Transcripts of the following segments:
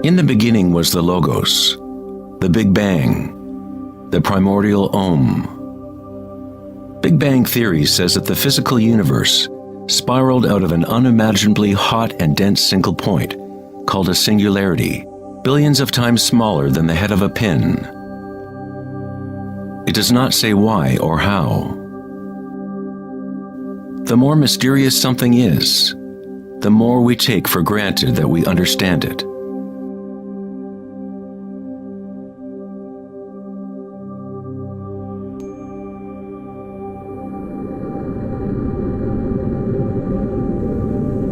In the beginning was the Logos, the Big Bang, the primordial Om. Big Bang theory says that the physical universe spiraled out of an unimaginably hot and dense single point, called a singularity, billions of times smaller than the head of a pin. It does not say why or how. The more mysterious something is, the more we take for granted that we understand it.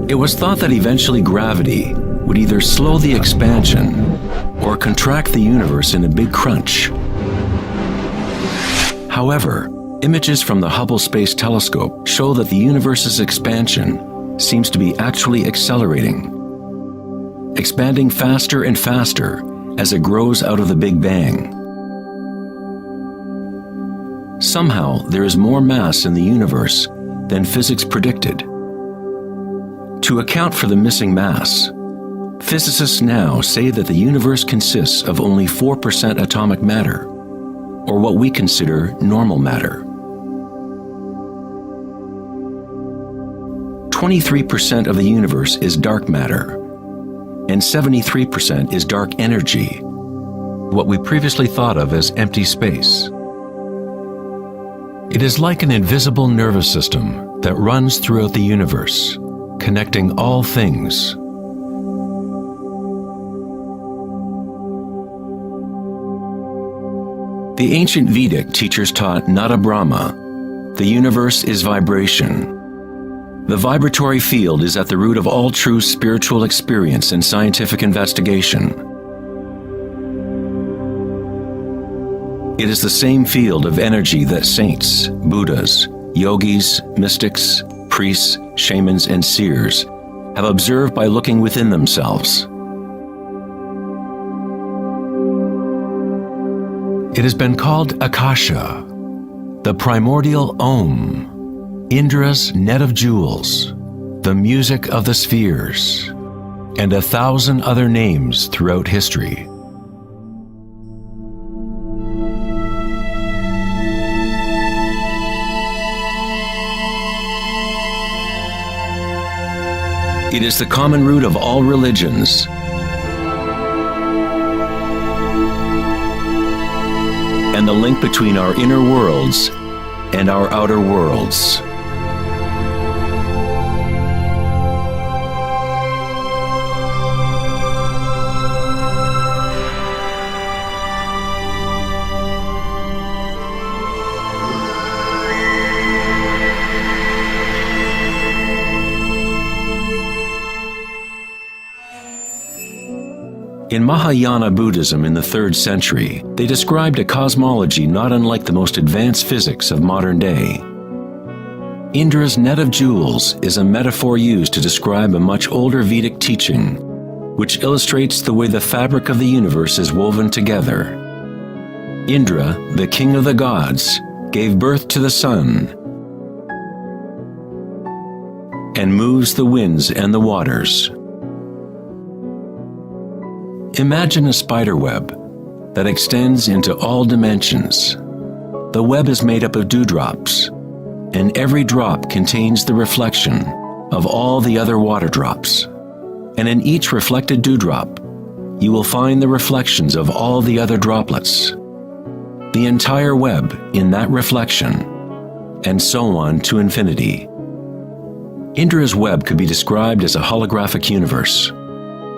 It was thought that eventually gravity would either slow the expansion or contract the universe in a big crunch. However, images from the Hubble Space Telescope show that the universe's expansion seems to be actually accelerating, expanding faster and faster as it grows out of the Big Bang. Somehow, there is more mass in the universe than physics predicted. To account for the missing mass, physicists now say that the universe consists of only 4% atomic matter, or what we consider normal matter. 23% of the universe is dark matter, and 73% is dark energy, what we previously thought of as empty space. It is like an invisible nervous system that runs throughout the universe, connecting all things. The ancient Vedic teachers taught Nada Brahma, the universe is vibration. The vibratory field is at the root of all true spiritual experience and scientific investigation. It is the same field of energy that saints, Buddhas, yogis, mystics, priests, shamans, and seers have observed by looking within themselves. It has been called Akasha, the primordial Om, Indra's net of jewels, the music of the spheres, and 1,000 other names throughout history. It is the common root of all religions. And the link between our inner worlds and our outer worlds. In Mahayana Buddhism in the 3rd century, they described a cosmology not unlike the most advanced physics of modern day. Indra's net of jewels is a metaphor used to describe a much older Vedic teaching, which illustrates the way the fabric of the universe is woven together. Indra, the king of the gods, gave birth to the sun and moves the winds and the waters. Imagine a spider web that extends into all dimensions. The web is made up of dewdrops, and every drop contains the reflection of all the other water drops. And in each reflected dewdrop, you will find the reflections of all the other droplets. The entire web in that reflection, and so on to infinity. Indra's web could be described as a holographic universe,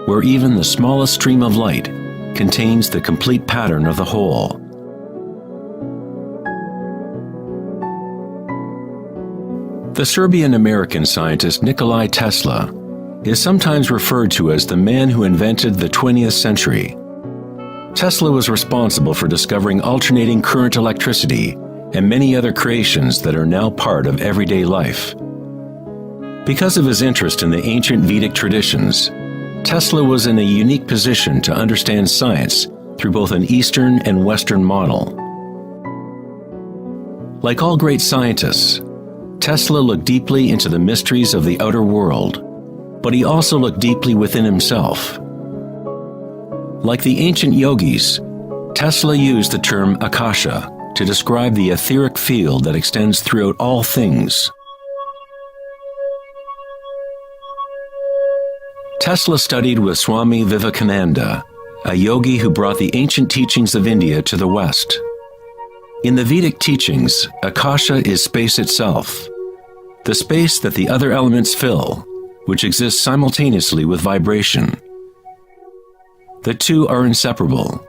where even the smallest stream of light contains the complete pattern of the whole. The Serbian-American scientist Nikola Tesla is sometimes referred to as the man who invented the 20th century. Tesla was responsible for discovering alternating current electricity and many other creations that are now part of everyday life. Because of his interest in the ancient Vedic traditions, Tesla was in a unique position to understand science through both an Eastern and Western model. Like all great scientists, Tesla looked deeply into the mysteries of the outer world, but he also looked deeply within himself. Like the ancient yogis, Tesla used the term akasha to describe the etheric field that extends throughout all things. Tesla studied with Swami Vivekananda, a yogi who brought the ancient teachings of India to the West. In the Vedic teachings, akasha is space itself, the space that the other elements fill, which exists simultaneously with vibration. The two are inseparable.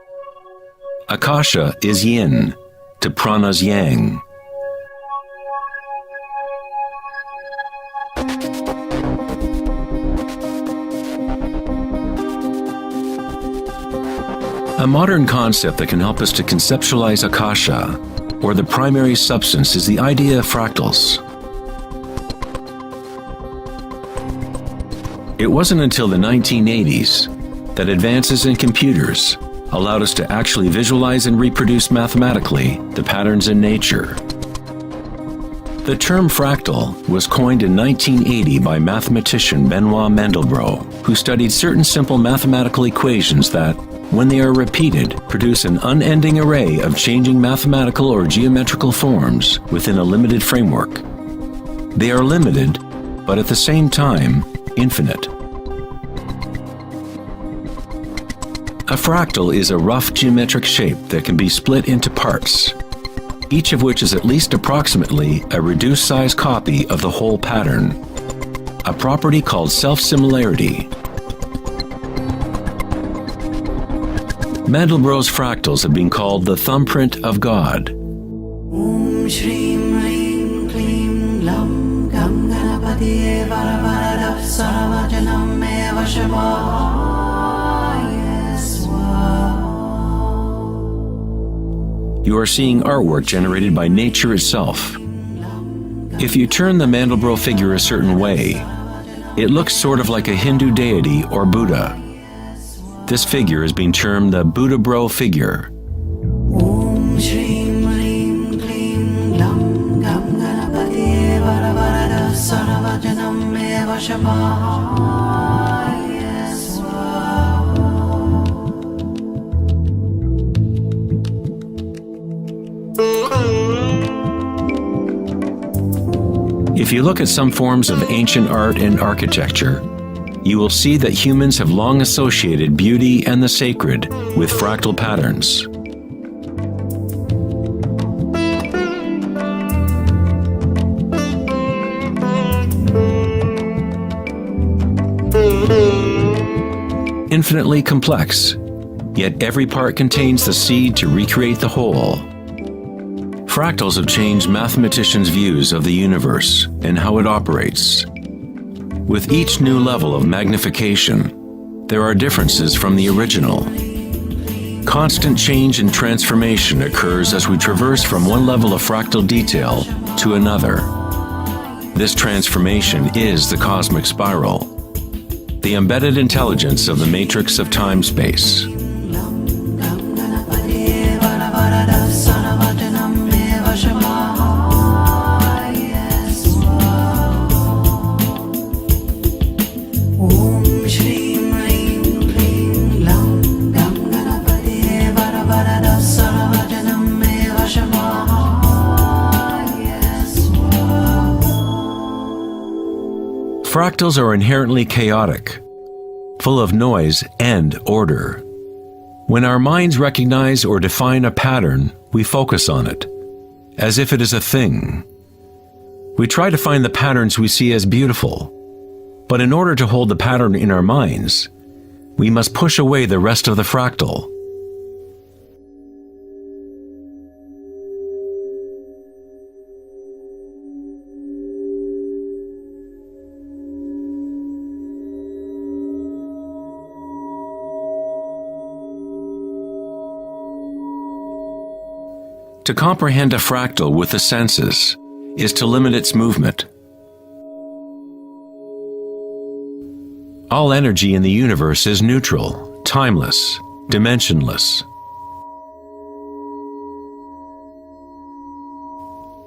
Akasha is yin to prana's yang. A modern concept that can help us to conceptualize akasha, or the primary substance, is the idea of fractals. It wasn't until the 1980s that advances in computers allowed us to actually visualize and reproduce mathematically the patterns in nature. The term fractal was coined in 1980 by mathematician Benoit Mandelbrot, who studied certain simple mathematical equations that, when they are repeated, produce an unending array of changing mathematical or geometrical forms within a limited framework. They are limited, but at the same time, infinite. A fractal is a rough geometric shape that can be split into parts, each of which is at least approximately a reduced size copy of the whole pattern, a property called self-similarity. Mandelbrot's fractals have been called the thumbprint of God. Om Shrim Hrim Klim Lam Gam Ganapatiye Varavaradav Saravajanam Eva Shivaya Swaha. You are seeing artwork generated by nature itself. If you turn the Mandelbrot figure a certain way, it looks sort of like a Hindu deity or Buddha. This figure is being termed the Buddha-bro figure. Om Shrim Hrim Klim Lam Gam Ganapatiye Varavaradav Saravajanam Eva Shivaya Swaha. If you look at some forms of ancient art and architecture, you will see that humans have long associated beauty and the sacred with fractal patterns. Infinitely complex, yet every part contains the seed to recreate the whole. Fractals have changed mathematicians' views of the universe and how it operates. With each new level of magnification, there are differences from the original. Constant change and transformation occurs as we traverse from one level of fractal detail to another. This transformation is the cosmic spiral, the embedded intelligence of the matrix of time-space. Fractals are inherently chaotic, full of noise and order. When our minds recognize or define a pattern, we focus on it, as if it is a thing. We try to find the patterns we see as beautiful, but in order to hold the pattern in our minds, we must push away the rest of the fractal. To comprehend a fractal with the senses is to limit its movement. All energy in the universe is neutral, timeless, dimensionless.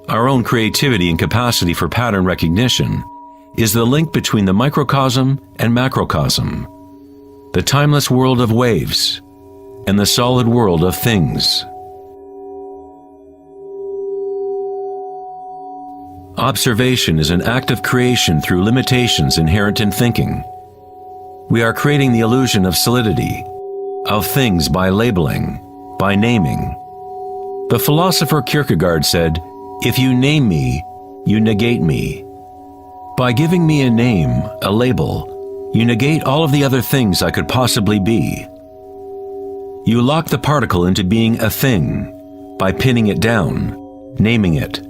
Our own creativity and capacity for pattern recognition is the link between the microcosm and macrocosm, the timeless world of waves, and the solid world of things. Observation is an act of creation through limitations inherent in thinking. We are creating the illusion of solidity, of things by labeling, by naming. The philosopher Kierkegaard said, "If you name me, you negate me." By giving me a name, a label, you negate all of the other things I could possibly be. You lock the particle into being a thing by pinning it down, naming it.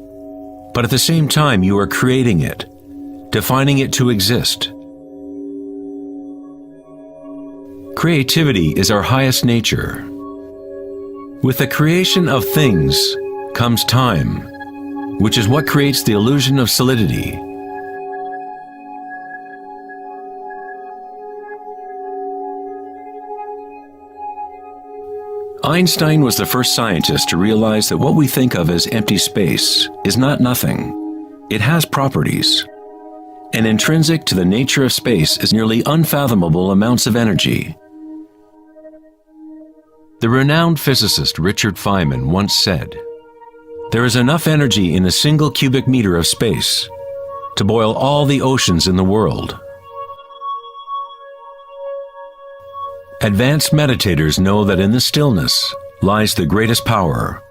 But at the same time, you are creating it, defining it to exist. Creativity is our highest nature. With the creation of things comes time, which is what creates the illusion of solidity. Einstein was the first scientist to realize that what we think of as empty space is not nothing. It has properties. And intrinsic to the nature of space is nearly unfathomable amounts of energy. The renowned physicist Richard Feynman once said, "There is enough energy in a single cubic meter of space to boil all the oceans in the world." Advanced meditators know that in the stillness lies the greatest power.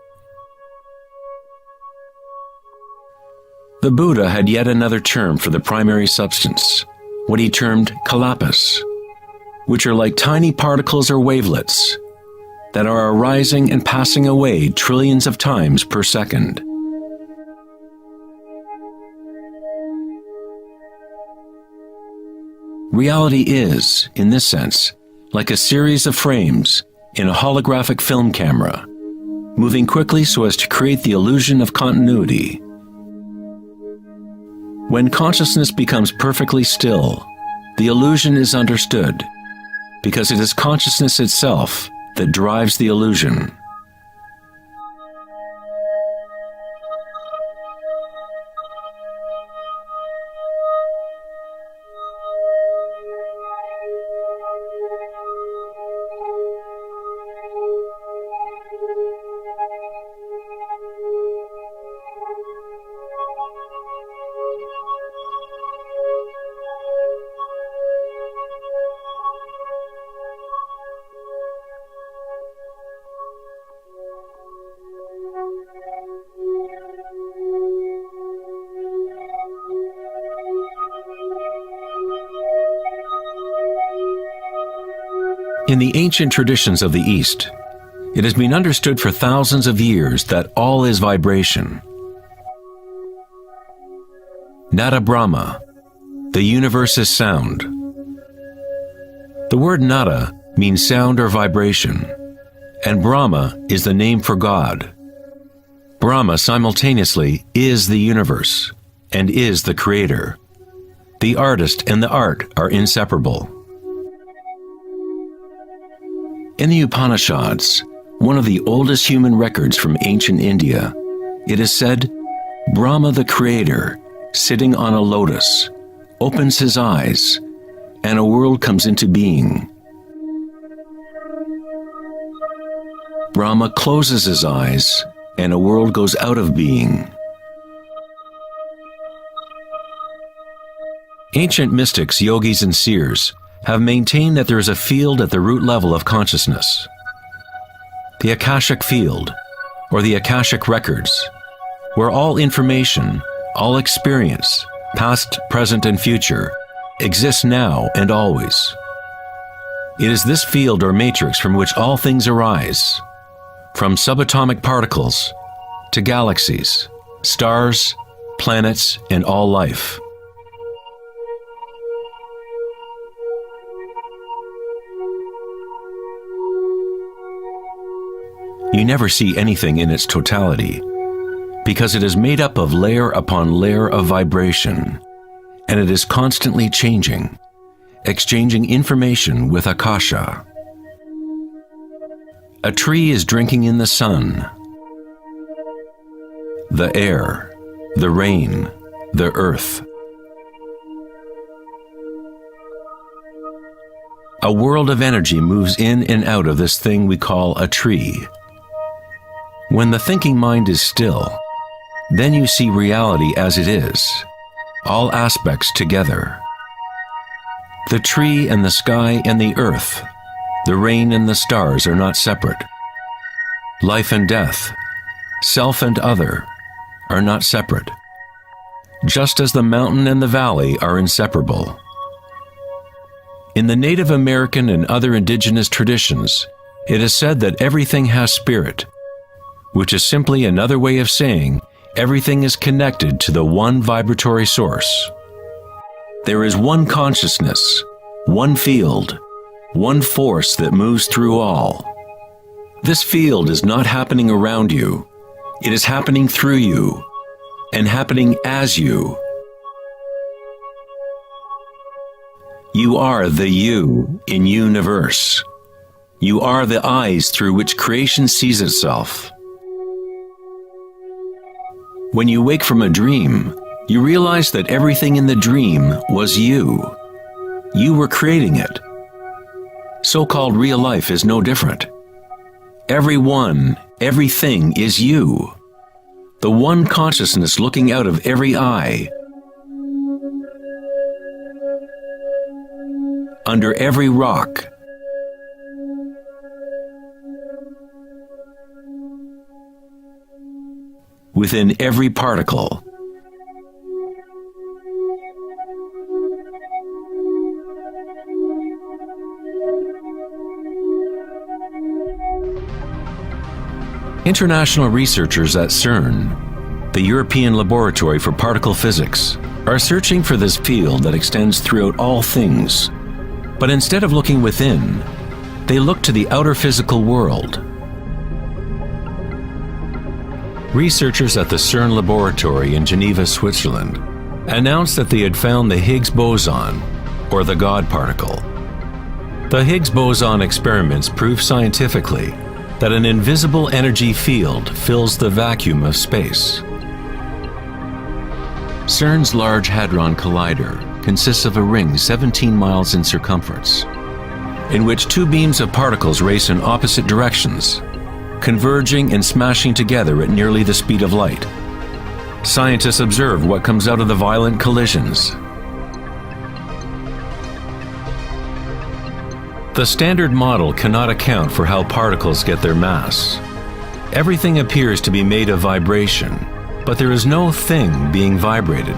The Buddha had yet another term for the primary substance, what he termed kalapas, which are like tiny particles or wavelets that are arising and passing away trillions of times per second. Reality is, in this sense, like a series of frames in a holographic film camera, moving quickly so as to create the illusion of continuity. When consciousness becomes perfectly still, the illusion is understood, because it is consciousness itself that drives the illusion. In the ancient traditions of the East, it has been understood for thousands of years that all is vibration. Nada Brahma, the universe is sound. The word nada means sound or vibration, and Brahma is the name for God. Brahma simultaneously is the universe and is the creator. The artist and the art are inseparable. In the Upanishads, one of the oldest human records from ancient India, it is said, Brahma the creator, sitting on a lotus, opens his eyes, and a world comes into being. Brahma closes his eyes, and a world goes out of being. Ancient mystics, yogis, and seers have maintained that there is a field at the root level of consciousness. The Akashic field, or the Akashic records, where all information, all experience, past, present, and future, exists now and always. It is this field or matrix from which all things arise, from subatomic particles to galaxies, stars, planets, and all life. You never see anything in its totality, because it is made up of layer upon layer of vibration, and it is constantly changing, exchanging information with Akasha. A tree is drinking in the sun, the air, the rain, the earth. a world of energy moves in and out of this thing we call a tree. When the thinking mind is still, then you see reality as it is, all aspects together. The tree and the sky and the earth, the rain and the stars are not separate. Life and death, self and other, are not separate, just as the mountain and the valley are inseparable. In the Native American and other indigenous traditions, it is said that everything has spirit, which is simply another way of saying everything is connected to the one vibratory source. There is one consciousness, one field, one force that moves through all. This field is not happening around you, it is happening through you, and happening as you. You are the you in universe. You are the eyes through which creation sees itself. When you wake from a dream, you realize that everything in the dream was you. You were creating it. So-called real life is no different. Everyone, everything is you. The one consciousness looking out of every eye. Under every rock. Within every particle. International researchers at CERN, the European Laboratory for Particle Physics, are searching for this field that extends throughout all things. But instead of looking within, they look to the outer physical world. Researchers at the CERN laboratory in Geneva, Switzerland, announced that they had found the Higgs boson, or the God particle. The Higgs boson experiments prove scientifically that an invisible energy field fills the vacuum of space. CERN's Large Hadron Collider consists of a ring 17 miles in circumference, in which two beams of particles race in opposite directions, converging and smashing together at nearly the speed of light. Scientists observe what comes out of the violent collisions. The standard model cannot account for how particles get their mass. Everything appears to be made of vibration, but there is no thing being vibrated.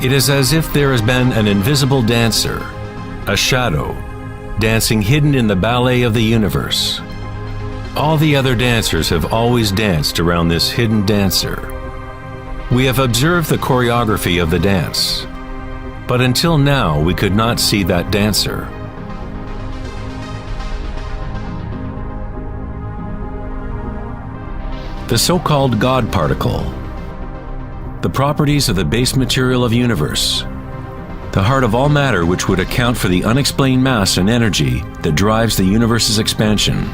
It is as if there has been an invisible dancer, a shadow, dancing hidden in the ballet of the universe. All the other dancers have always danced around this hidden dancer. We have observed the choreography of the dance, but until now we could not see that dancer. The so-called God particle, the properties of the base material of universe, the heart of all matter which would account for the unexplained mass and energy that drives the universe's expansion.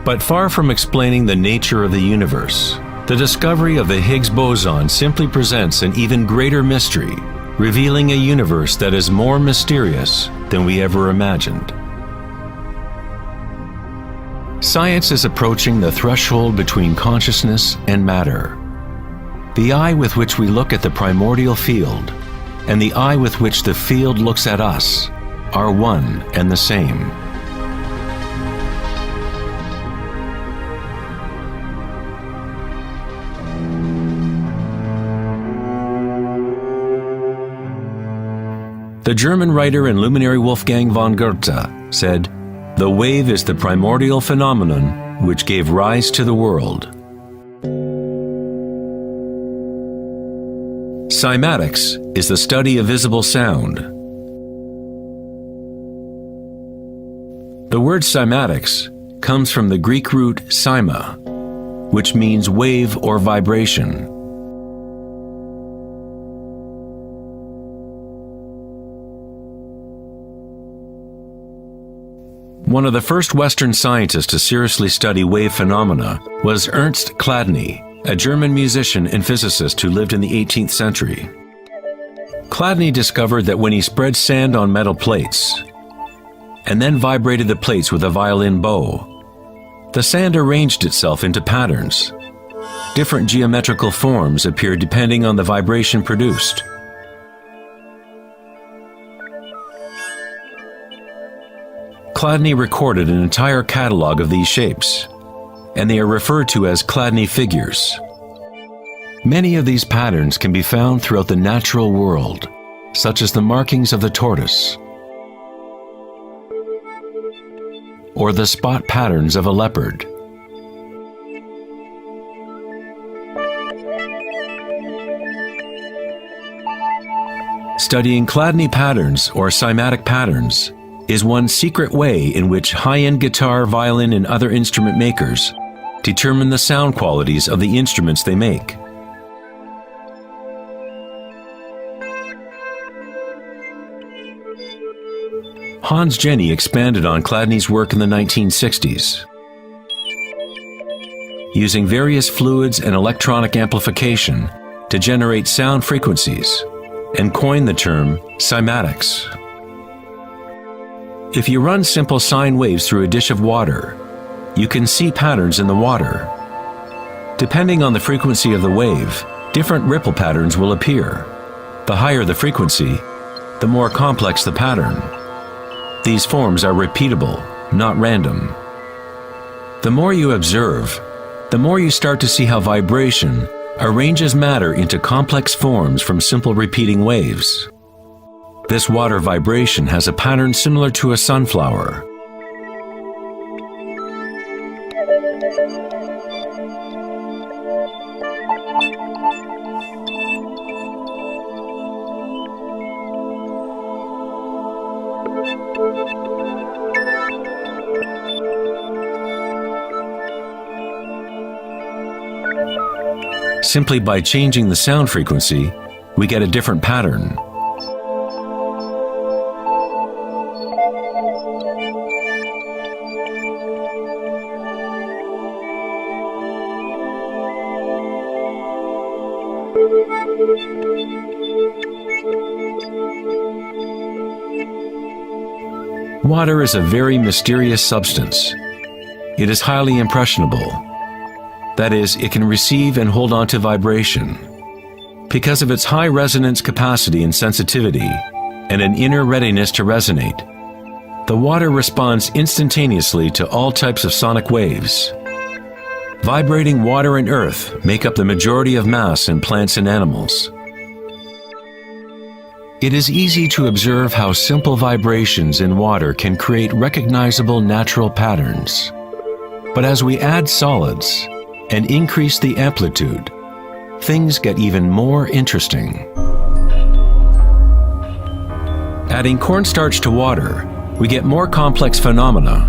But far from explaining the nature of the universe, the discovery of the Higgs boson simply presents an even greater mystery, revealing a universe that is more mysterious than we ever imagined. Science is approaching the threshold between consciousness and matter. The eye with which we look at the primordial field and the eye with which the field looks at us are one and the same. The German writer and luminary Wolfgang von Goethe said, "The wave is the primordial phenomenon which gave rise to the world." Cymatics is the study of visible sound. The word cymatics comes from the Greek root cyma, which means wave or vibration. One of the first Western scientists to seriously study wave phenomena was Ernst Chladni, a German musician and physicist who lived in the 18th century. Chladni discovered that when he spread sand on metal plates and then vibrated the plates with a violin bow, the sand arranged itself into patterns. Different geometrical forms appeared depending on the vibration produced. Chladni recorded an entire catalog of these shapes, and they are referred to as Chladni figures. Many of these patterns can be found throughout the natural world, such as the markings of the tortoise, or the spot patterns of a leopard. Studying Chladni patterns or cymatic patterns is one secret way in which high-end guitar, violin, and other instrument makers determine the sound qualities of the instruments they make. Hans Jenny expanded on Chladni's work in the 1960s. Using various fluids and electronic amplification to generate sound frequencies, and coined the term cymatics. If you run simple sine waves through a dish of water, you can see patterns in the water. Depending on the frequency of the wave, different ripple patterns will appear. The higher the frequency, the more complex the pattern. These forms are repeatable, not random. The more you observe, the more you start to see how vibration arranges matter into complex forms from simple repeating waves. This water vibration has a pattern similar to a sunflower. Simply by changing the sound frequency, we get a different pattern. Water is a very mysterious substance. It is highly impressionable. That is, it can receive and hold on to vibration. Because of its high resonance capacity and sensitivity, and an inner readiness to resonate, the water responds instantaneously to all types of sonic waves. Vibrating water and earth make up the majority of mass in plants and animals. It is easy to observe how simple vibrations in water can create recognizable natural patterns. But as we add solids and increase the amplitude, things get even more interesting. Adding cornstarch to water, we get more complex phenomena.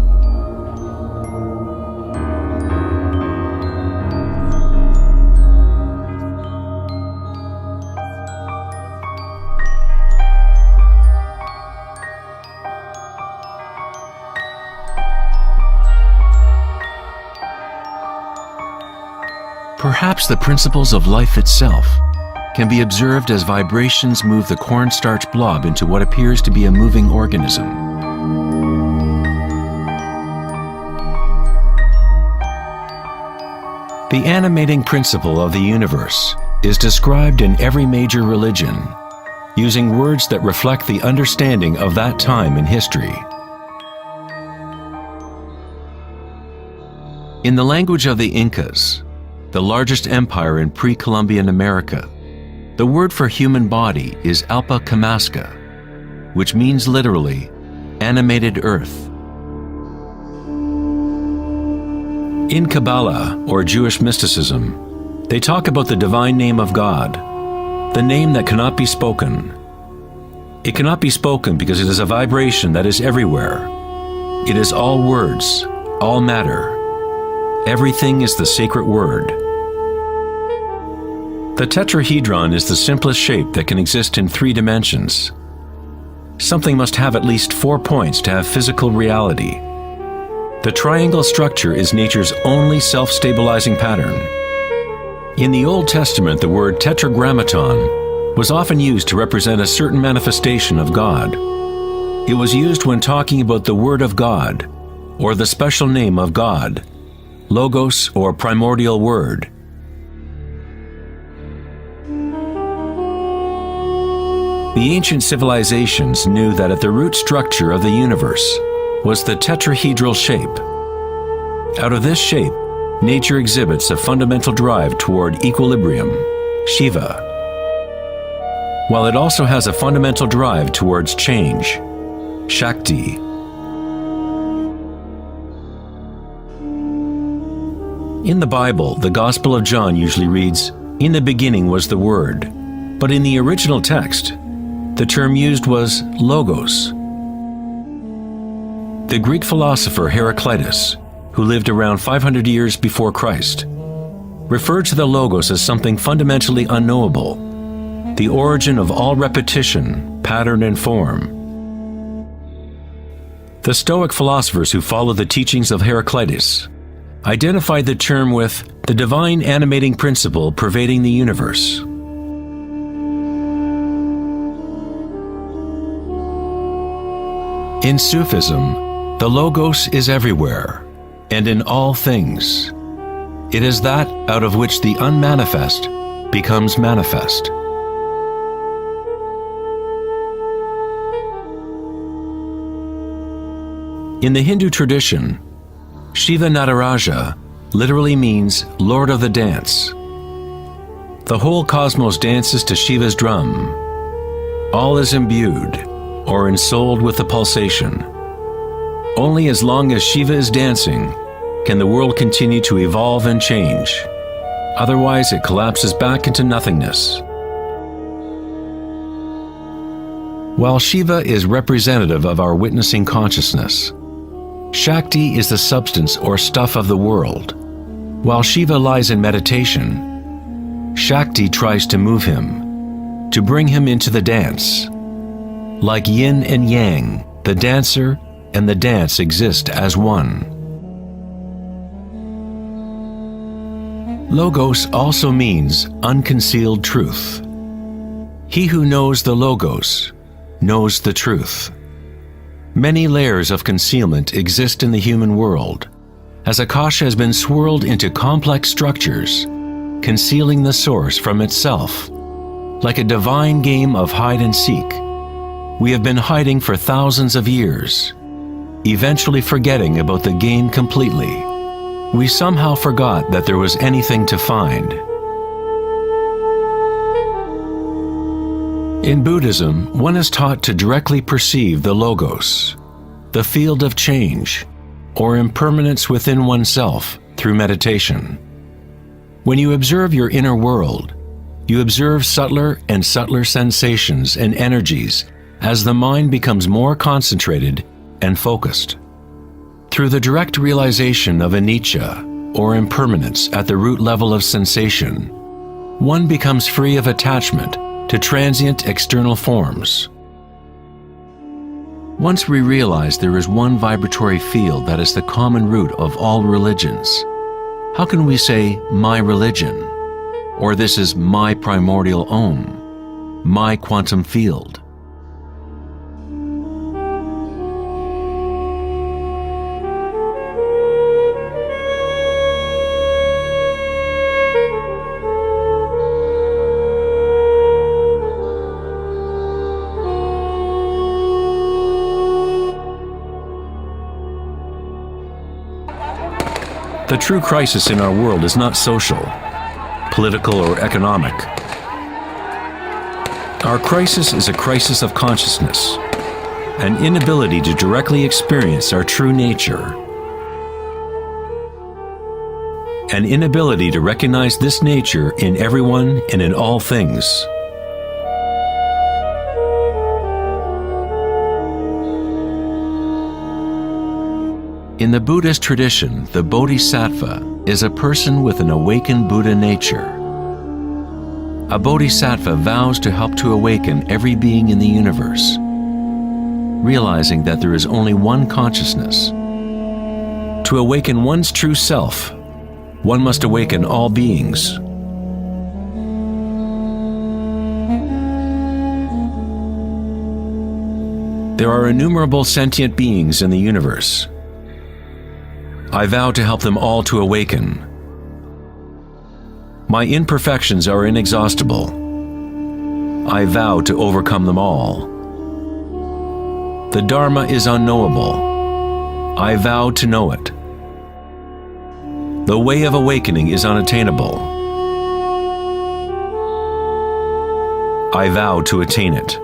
Perhaps the principles of life itself can be observed as vibrations move the cornstarch blob into what appears to be a moving organism. The animating principle of the universe is described in every major religion, using words that reflect the understanding of that time in history. In the language of the Incas, the largest empire in pre-Columbian America, the word for human body is Alpa Kamasca, which means literally, animated earth. In Kabbalah, or Jewish mysticism, they talk about the divine name of God, the name that cannot be spoken. It cannot be spoken because it is a vibration that is everywhere. It is all words, all matter. Everything is the sacred word. The tetrahedron is the simplest shape that can exist in 3 dimensions. Something must have at least 4 points to have physical reality. The triangle structure is nature's only self-stabilizing pattern. In the Old Testament, the word tetragrammaton was often used to represent a certain manifestation of God. It was used when talking about the Word of God, or the special name of God, Logos or primordial Word. The ancient civilizations knew that at the root structure of the universe was the tetrahedral shape. Out of this shape, nature exhibits a fundamental drive toward equilibrium, Shiva, while it also has a fundamental drive towards change, Shakti. In the Bible, the Gospel of John usually reads, "In the beginning was the Word," but in the original text, the term used was logos. The Greek philosopher Heraclitus, who lived around 500 years before Christ, referred to the logos as something fundamentally unknowable, the origin of all repetition, pattern, and form. The Stoic philosophers who followed the teachings of Heraclitus identified the term with the divine animating principle pervading the universe. In Sufism, the Logos is everywhere and in all things. It is that out of which the unmanifest becomes manifest. In the Hindu tradition, Shiva Nataraja literally means Lord of the Dance. The whole cosmos dances to Shiva's drum. All is imbued or ensouled with the pulsation. Only as long as Shiva is dancing can the world continue to evolve and change. Otherwise, it collapses back into nothingness. While Shiva is representative of our witnessing consciousness, Shakti is the substance or stuff of the world. While Shiva lies in meditation, Shakti tries to move him, to bring him into the dance. Like yin and yang, the dancer and the dance exist as one. Logos also means unconcealed truth. He who knows the Logos knows the truth. Many layers of concealment exist in the human world, as Akasha has been swirled into complex structures, concealing the source from itself. Like a divine game of hide and seek, we have been hiding for thousands of years, eventually forgetting about the game completely. We somehow forgot that there was anything to find. In Buddhism, one is taught to directly perceive the Logos, the field of change, or impermanence within oneself through meditation. When you observe your inner world, you observe subtler and subtler sensations and energies as the mind becomes more concentrated and focused. Through the direct realization of anicca, or impermanence at the root level of sensation, one becomes free of attachment to transient external forms. Once we realize there is one vibratory field that is the common root of all religions, how can we say, my religion, or this is my primordial Om, my quantum field? The true crisis in our world is not social, political, or economic. Our crisis is a crisis of consciousness, an inability to directly experience our true nature, an inability to recognize this nature in everyone and in all things. In the Buddhist tradition, the Bodhisattva is a person with an awakened Buddha nature. A Bodhisattva vows to help to awaken every being in the universe, realizing that there is only one consciousness. To awaken one's true self, one must awaken all beings, There are innumerable sentient beings in the universe. I vow to help them all to awaken. My imperfections are inexhaustible. I vow to overcome them all. The Dharma is unknowable. I vow to know it. The way of awakening is unattainable. I vow to attain it.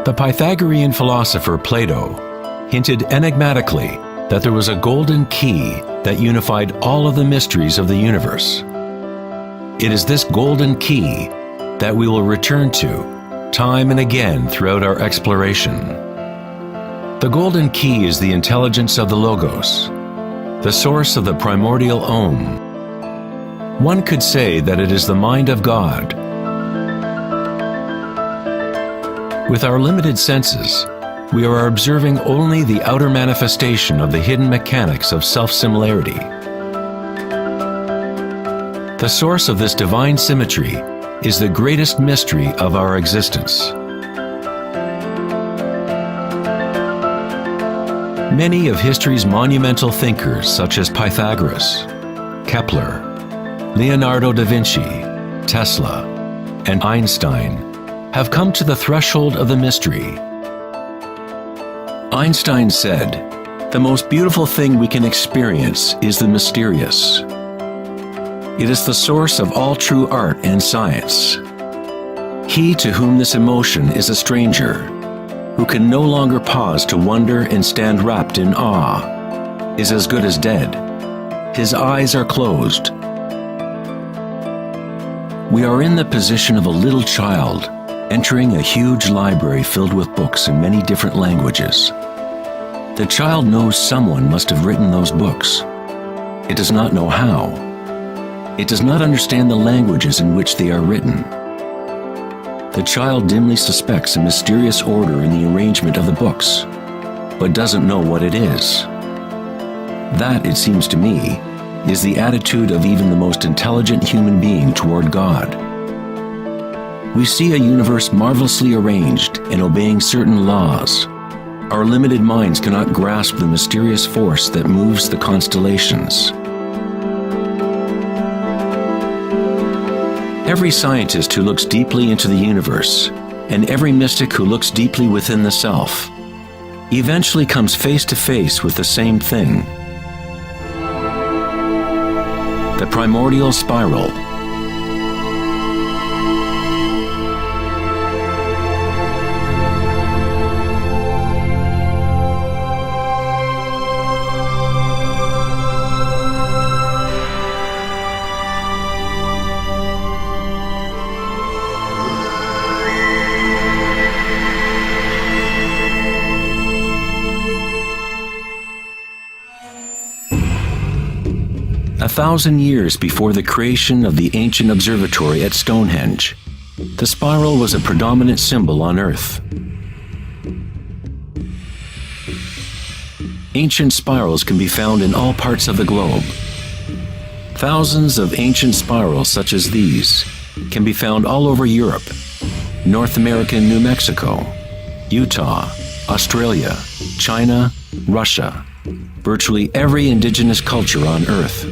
The Pythagorean philosopher Plato hinted enigmatically that there was a golden key that unified all of the mysteries of the universe. It is this golden key that we will return to time and again throughout our exploration. The golden key is the intelligence of the Logos, the source of the primordial Om. One could say that it is the mind of God. With our limited senses, we are observing only the outer manifestation of the hidden mechanics of self-similarity. The source of this divine symmetry is the greatest mystery of our existence. Many of history's monumental thinkers, such as Pythagoras, Kepler, Leonardo da Vinci, Tesla, and Einstein, have come to the threshold of the mystery. Einstein said, "The most beautiful thing we can experience is the mysterious. It is the source of all true art and science. He to whom this emotion is a stranger, who can no longer pause to wonder and stand wrapped in awe, is as good as dead. His eyes are closed." We are in the position of a little child entering a huge library filled with books in many different languages. The child knows someone must have written those books. It does not know how. It does not understand the languages in which they are written. The child dimly suspects a mysterious order in the arrangement of the books, but doesn't know what it is. That, it seems to me, is the attitude of even the most intelligent human being toward God. We see a universe marvelously arranged and obeying certain laws. Our limited minds cannot grasp the mysterious force that moves the constellations. Every scientist who looks deeply into the universe, and every mystic who looks deeply within the self, eventually comes face to face with the same thing: the primordial spiral. A 1,000 years before the creation of the ancient observatory at Stonehenge, the spiral was a predominant symbol on Earth. Ancient spirals can be found in all parts of the globe. Thousands of ancient spirals such as these can be found all over Europe, North America and New Mexico, Utah, Australia, China, Russia, virtually every indigenous culture on Earth.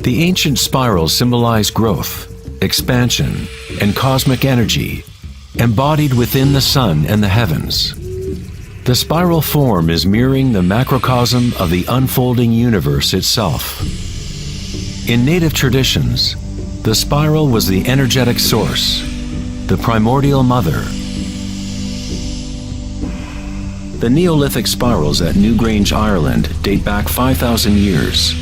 The ancient spirals symbolize growth, expansion, and cosmic energy embodied within the sun and the heavens. The spiral form is mirroring the macrocosm of the unfolding universe itself. In native traditions, the spiral was the energetic source, the primordial mother. The Neolithic spirals at Newgrange, Ireland date back 5,000 years.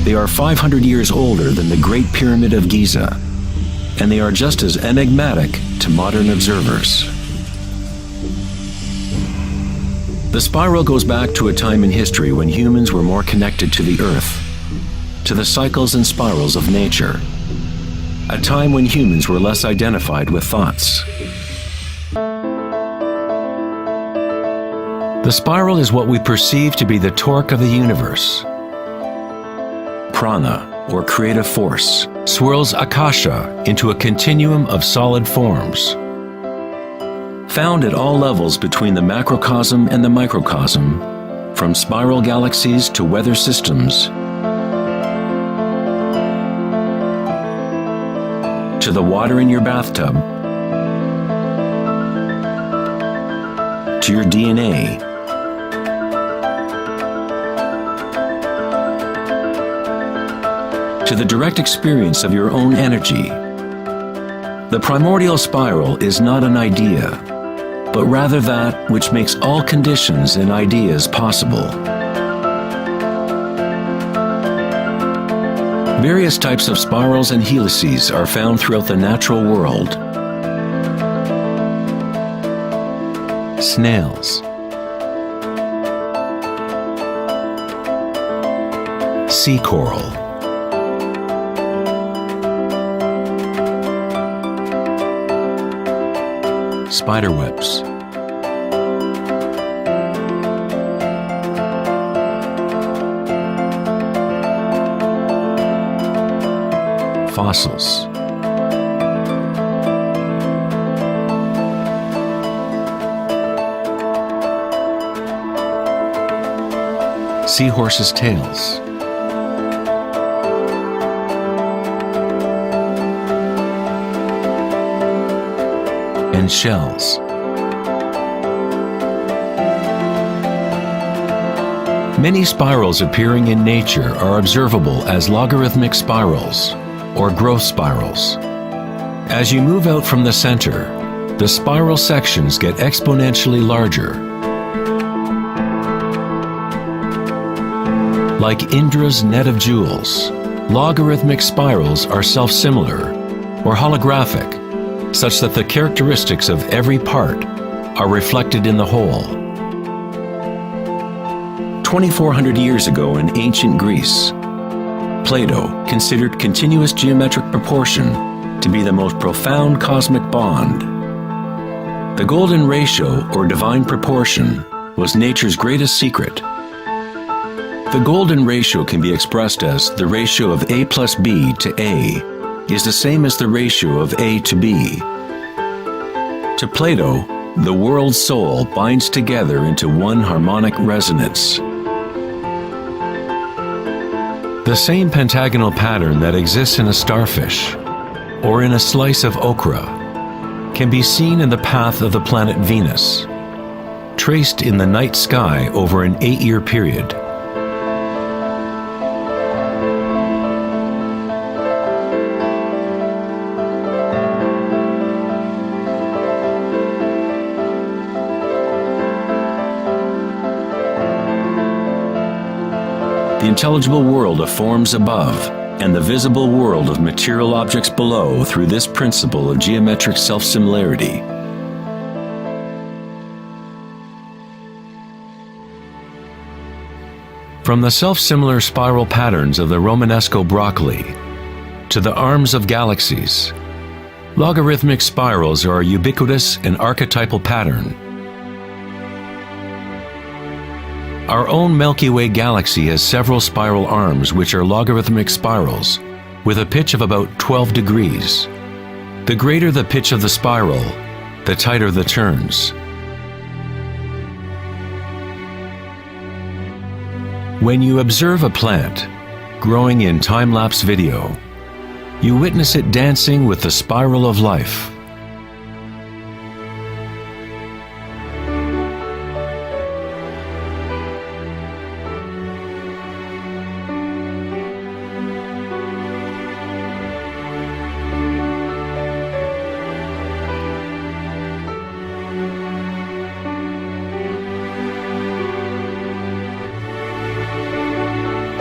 They are 500 years older than the Great Pyramid of Giza, and they are just as enigmatic to modern observers. The spiral goes back to a time in history when humans were more connected to the Earth. to the cycles and spirals of nature, a time when humans were less identified with thoughts. The spiral is what we perceive to be the torque of the universe. Prana, or creative force, swirls akasha into a continuum of solid forms. Found at all levels between the macrocosm and the microcosm, from spiral galaxies to weather systems, to the water in your bathtub, to your DNA, to the direct experience of your own energy. The primordial spiral is not an idea, but rather that which makes all conditions and ideas possible. Various types of spirals and helices are found throughout the natural world. Snails, sea coral, spiderwebs, fossils, seahorses' tails, and shells. Many spirals appearing in nature are observable as logarithmic spirals, or growth spirals. As you move out from the center, the spiral sections get exponentially larger. Like Indra's net of jewels, logarithmic spirals are self-similar, or holographic, such that the characteristics of every part are reflected in the whole. 2,400 years ago in ancient Greece, Plato considered continuous geometric proportion to be the most profound cosmic bond. The golden ratio, or divine proportion, was nature's greatest secret. The golden ratio can be expressed as the ratio of A plus B to A is the same as the ratio of A to B. To Plato, the world's soul binds together into one harmonic resonance. The same pentagonal pattern that exists in a starfish or in a slice of okra can be seen in the path of the planet Venus, traced in the night sky over an 8-year period. The intelligible world of forms above and the visible world of material objects below through this principle of geometric self-similarity. From the self-similar spiral patterns of the Romanesco broccoli to the arms of galaxies, logarithmic spirals are a ubiquitous and archetypal pattern. Our own Milky Way galaxy has several spiral arms which are logarithmic spirals with a pitch of about 12 degrees. The greater the pitch of the spiral, the tighter the turns. When you observe a plant growing in time-lapse video, you witness it dancing with the spiral of life.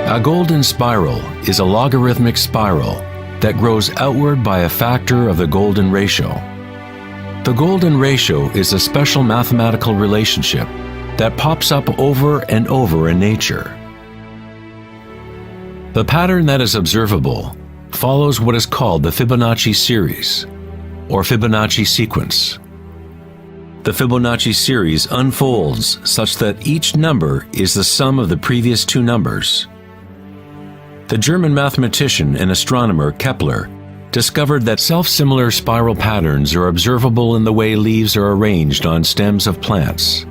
A golden spiral is a logarithmic spiral that grows outward by a factor of the golden ratio. The golden ratio is a special mathematical relationship that pops up over and over in nature. The pattern that is observable follows what is called the Fibonacci series, or Fibonacci sequence. The Fibonacci series unfolds such that each number is the sum of the previous two numbers. The German mathematician and astronomer Kepler discovered that self-similar spiral patterns are observable in the way leaves are arranged on stems of plants,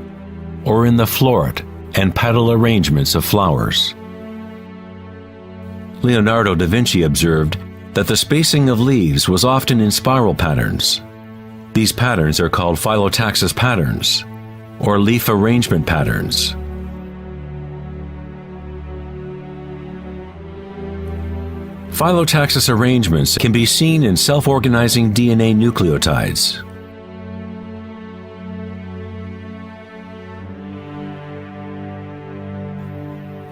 or in the floret and petal arrangements of flowers. Leonardo da Vinci observed that the spacing of leaves was often in spiral patterns. These patterns are called phyllotaxis patterns, or leaf arrangement patterns. Phyllotaxis arrangements can be seen in self-organizing DNA nucleotides.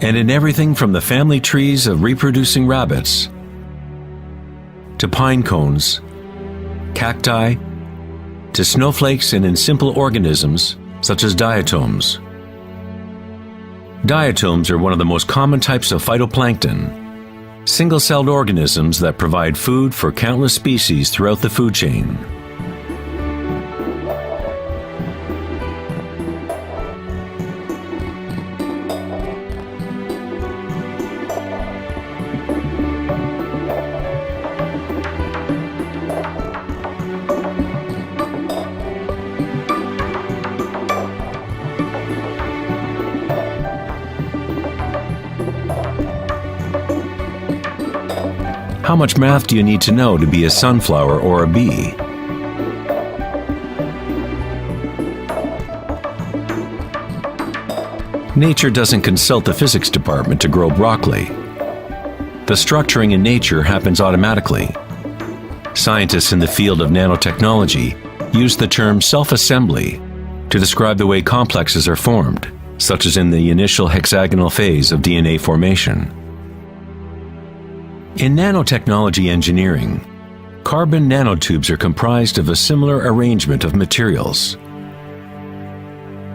And in everything from the family trees of reproducing rabbits to pine cones, cacti, to snowflakes, and in simple organisms such as diatoms. Diatoms are one of the most common types of phytoplankton, single-celled organisms that provide food for countless species throughout the food chain. How much math do you need to know to be a sunflower or a bee? Nature doesn't consult the physics department to grow broccoli. The structuring in nature happens automatically. Scientists in the field of nanotechnology use the term self-assembly to describe the way complexes are formed, such as in the initial hexagonal phase of DNA formation. In nanotechnology engineering, carbon nanotubes are comprised of a similar arrangement of materials.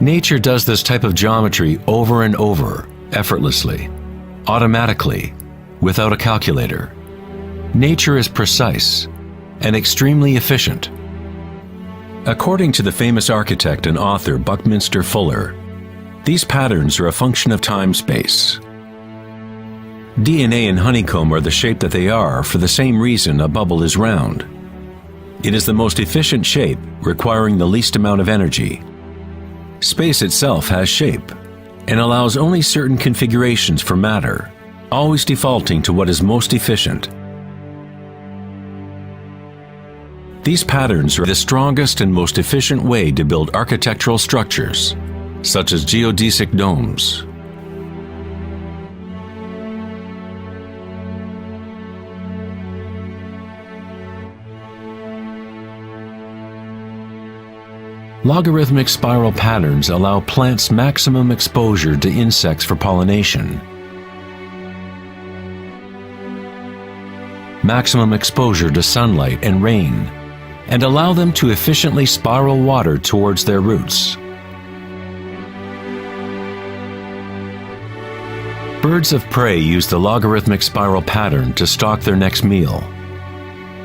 Nature does this type of geometry over and over, effortlessly, automatically, without a calculator. Nature is precise and extremely efficient. According to the famous architect and author Buckminster Fuller, these patterns are a function of time-space. DNA and honeycomb are the shape that they are for the same reason a bubble is round. It is the most efficient shape, requiring the least amount of energy. Space itself has shape, and allows only certain configurations for matter, always defaulting to what is most efficient. These patterns are the strongest and most efficient way to build architectural structures, such as geodesic domes. Logarithmic spiral patterns allow plants maximum exposure to insects for pollination, maximum exposure to sunlight and rain, and allow them to efficiently spiral water towards their roots. Birds of prey use the logarithmic spiral pattern to stalk their next meal.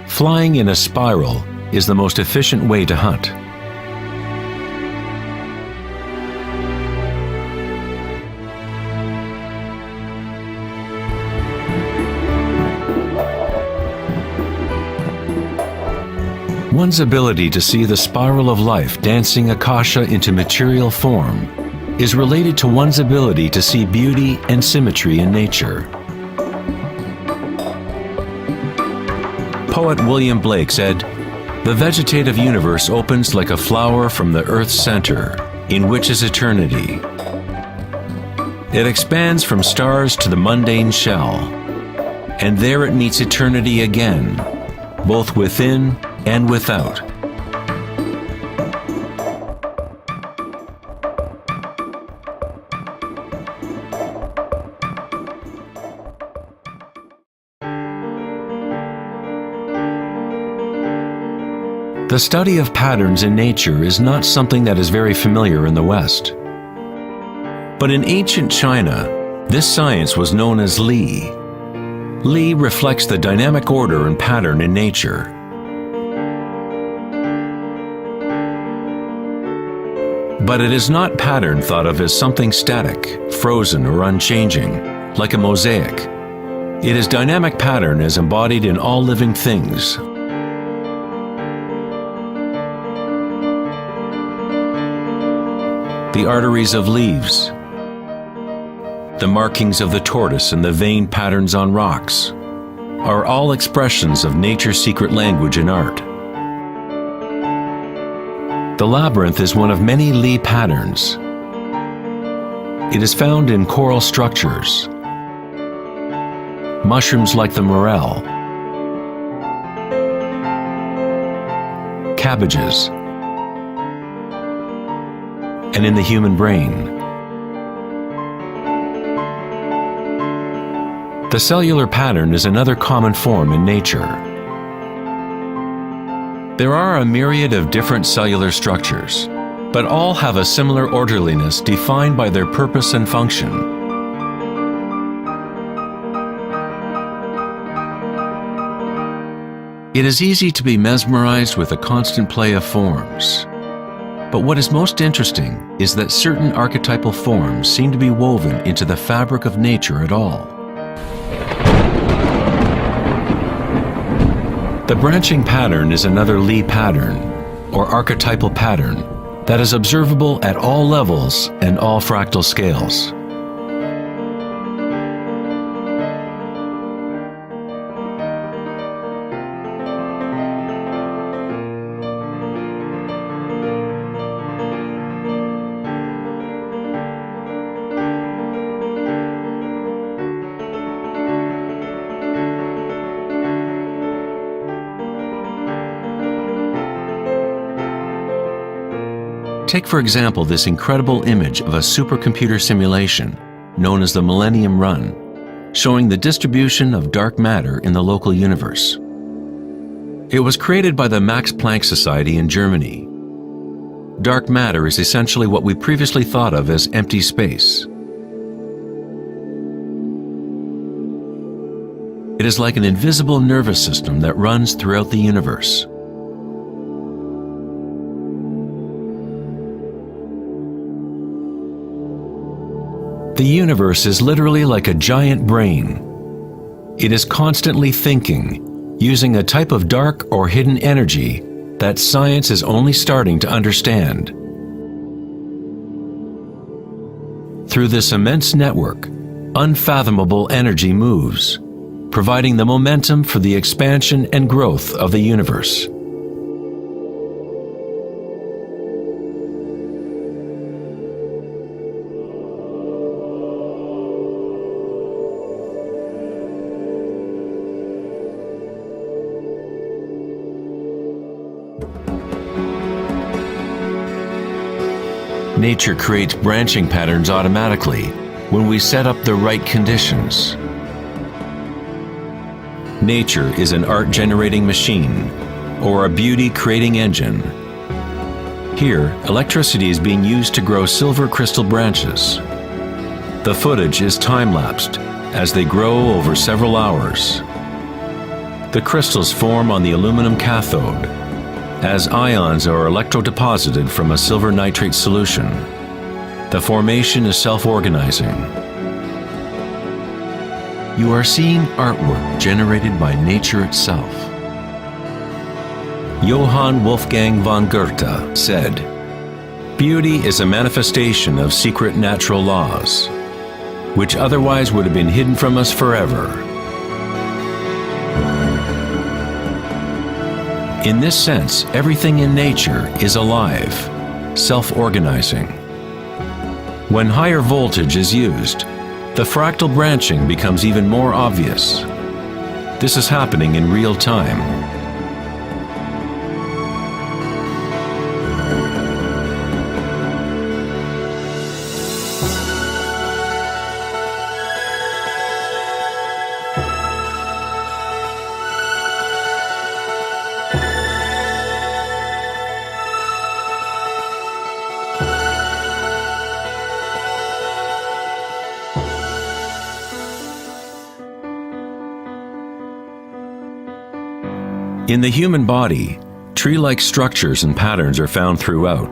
Flying in a spiral is the most efficient way to hunt. One's ability to see the spiral of life dancing akasha into material form is related to one's ability to see beauty and symmetry in nature. Poet William Blake said, "The vegetative universe opens like a flower from the earth's center, in which is eternity. It expands from stars to the mundane shell, and there it meets eternity again, both within and without." The study of patterns in nature is not something that is very familiar in the West. But in ancient China, this science was known as Li, Li reflects the dynamic order and pattern in nature. But it is not pattern thought of as something static, frozen, or unchanging, like a mosaic. It is dynamic pattern as embodied in all living things. The arteries of leaves, the markings of the tortoise and the vein patterns on rocks are all expressions of nature's secret language in art. The labyrinth is one of many Li patterns. It is found in coral structures, mushrooms like the morel, cabbages, and in the human brain. The cellular pattern is another common form in nature. There are a myriad of different cellular structures, but all have a similar orderliness defined by their purpose and function. It is easy to be mesmerized with the constant play of forms. But what is most interesting is that certain archetypal forms seem to be woven into the fabric of nature at all. The branching pattern is another Li pattern, or archetypal pattern, that is observable at all levels and all fractal scales. Take for example this incredible image of a supercomputer simulation known as the Millennium Run, showing the distribution of dark matter in the local universe. It was created by the Max Planck Society in Germany. Dark matter is essentially what we previously thought of as empty space. It is like an invisible nervous system that runs throughout the universe. The universe is literally like a giant brain. It is constantly thinking, using a type of dark or hidden energy that science is only starting to understand. Through this immense network, unfathomable energy moves, providing the momentum for the expansion and growth of the universe. Nature creates branching patterns automatically when we set up the right conditions. Nature is an art-generating machine or a beauty-creating engine. Here, electricity is being used to grow silver crystal branches. The footage is time-lapsed as they grow over several hours. The crystals form on the aluminum cathode as ions are electrodeposited from a silver nitrate solution. The formation is self-organizing. You are seeing artwork generated by nature itself. Johann Wolfgang von Goethe said, "Beauty is a manifestation of secret natural laws, which otherwise would have been hidden from us forever." In this sense, everything in nature is alive, self-organizing. When higher voltage is used, the fractal branching becomes even more obvious. This is happening in real time. In the human body, tree-like structures and patterns are found throughout.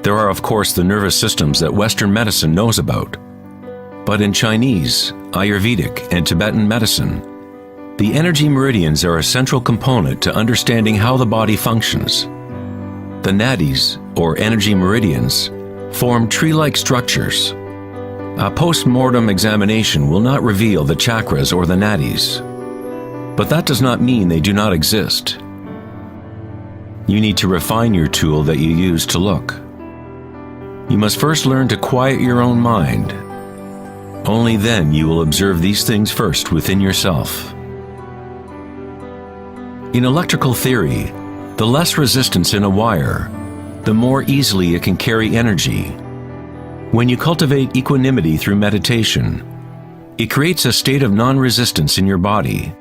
There are, of course, the nervous systems that Western medicine knows about. But in Chinese, Ayurvedic, and Tibetan medicine, the energy meridians are a central component to understanding how the body functions. The nadis, or energy meridians, form tree-like structures. A post-mortem examination will not reveal the chakras or the nadis, but that does not mean they do not exist. You need to refine your tool that you use to look. You must first learn to quiet your own mind. Only then you will observe these things first within yourself. In electrical theory, the less resistance in a wire, the more easily it can carry energy. When you cultivate equanimity through meditation, it creates a state of non-resistance in your body.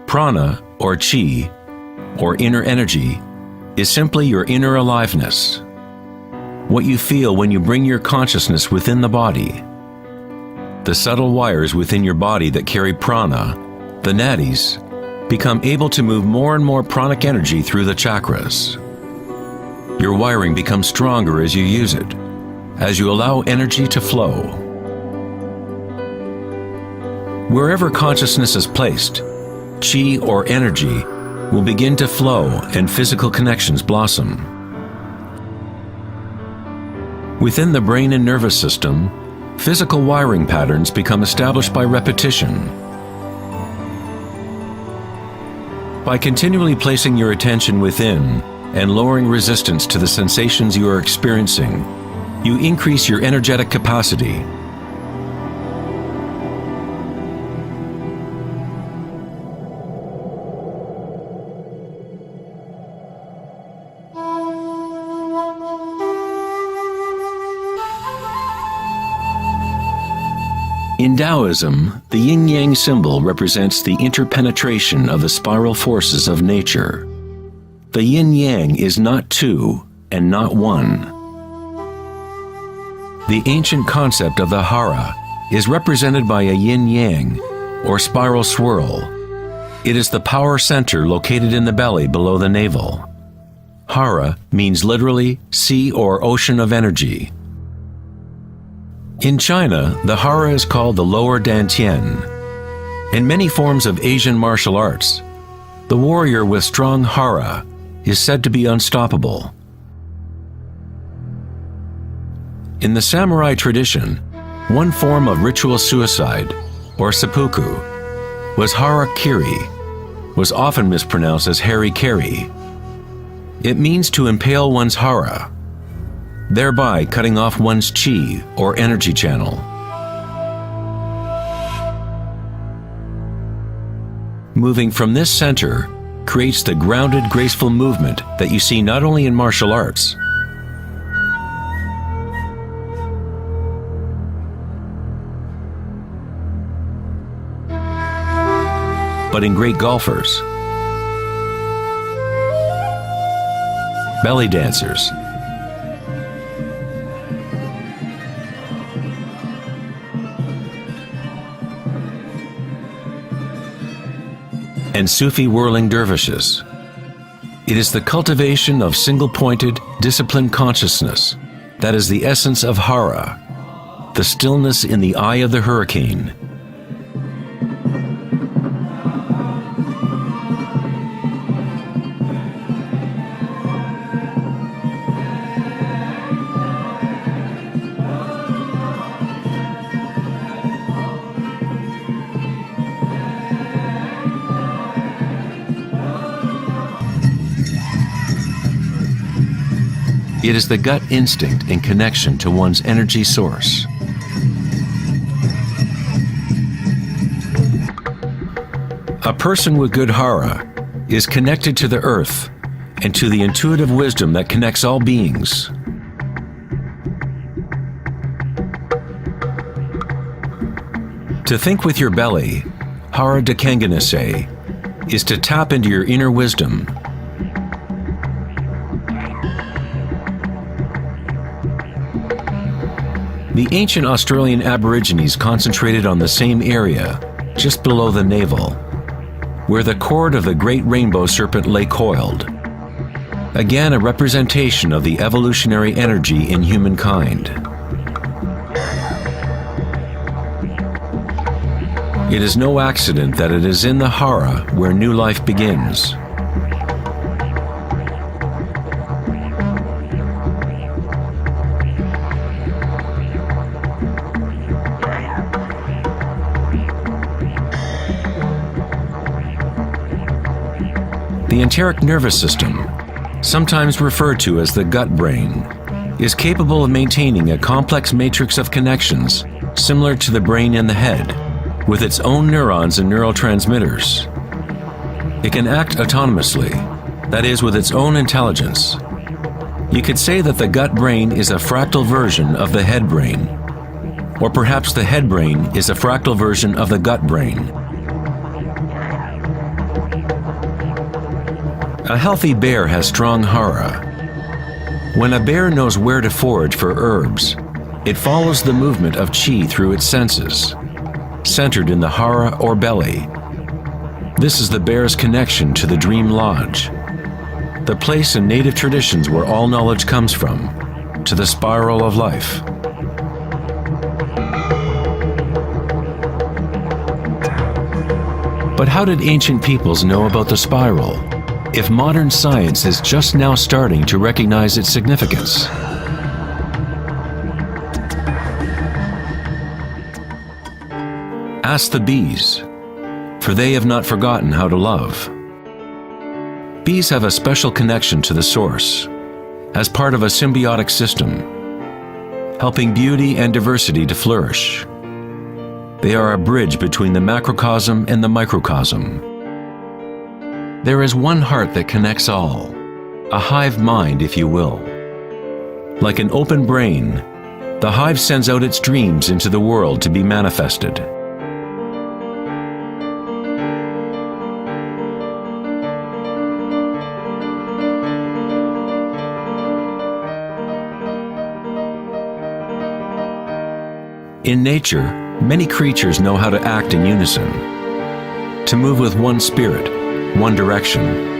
Prana, or chi, or inner energy, is simply your inner aliveness. What you feel when you bring your consciousness within the body. The subtle wires within your body that carry prana, the nadis, become able to move more and more pranic energy through the chakras. Your wiring becomes stronger as you use it, as you allow energy to flow. Wherever consciousness is placed, chi or energy will begin to flow and physical connections blossom. Within the brain and nervous system, physical wiring patterns become established by repetition. By continually placing your attention within and lowering resistance to the sensations you are experiencing, you increase your energetic capacity. In Taoism, the yin-yang symbol represents the interpenetration of the spiral forces of nature. The yin-yang is not two and not one. The ancient concept of the hara is represented by a yin-yang, or spiral swirl. It is the power center located in the belly below the navel. Hara means literally sea or ocean of energy. In China, the hara is called the lower dantian. In many forms of Asian martial arts, the warrior with strong hara is said to be unstoppable. In the samurai tradition, one form of ritual suicide, or seppuku, was harakiri, was often mispronounced as harikiri. It means to impale one's hara, thereby cutting off one's chi or energy channel. Moving from this center creates the grounded, graceful movement that you see not only in martial arts, but in great golfers, belly dancers, and Sufi whirling dervishes. It is the cultivation of single-pointed, disciplined consciousness that is the essence of hara, the stillness in the eye of the hurricane. It is the gut instinct and connection to one's energy source. A person with good hara is connected to the earth and to the intuitive wisdom that connects all beings. To think with your belly, hara dekanganase, is to tap into your inner wisdom. The ancient Australian Aborigines concentrated on the same area, just below the navel, where the cord of the great rainbow serpent lay coiled. Again, a representation of the evolutionary energy in humankind. It is no accident that it is in the hara where new life begins. The enteric nervous system, sometimes referred to as the gut brain, is capable of maintaining a complex matrix of connections similar to the brain in the head, with its own neurons and neurotransmitters. It can act autonomously, that is, with its own intelligence. You could say that the gut brain is a fractal version of the head brain, or perhaps the head brain is a fractal version of the gut brain. A healthy bear has strong hara. When a bear knows where to forage for herbs, it follows the movement of chi through its senses, centered in the hara or belly. This is the bear's connection to the dream lodge, the place in native traditions where all knowledge comes from, to the spiral of life. But how did ancient peoples know about the spiral, if modern science is just now starting to recognize its significance? Ask the bees, for they have not forgotten how to love. Bees have a special connection to the source, as part of a symbiotic system, helping beauty and diversity to flourish. They are a bridge between the macrocosm and the microcosm. There is one heart that connects all, a hive mind, if you will. Like an open brain, the hive sends out its dreams into the world to be manifested. In nature, many creatures know how to act in unison, to move with one spirit, one direction.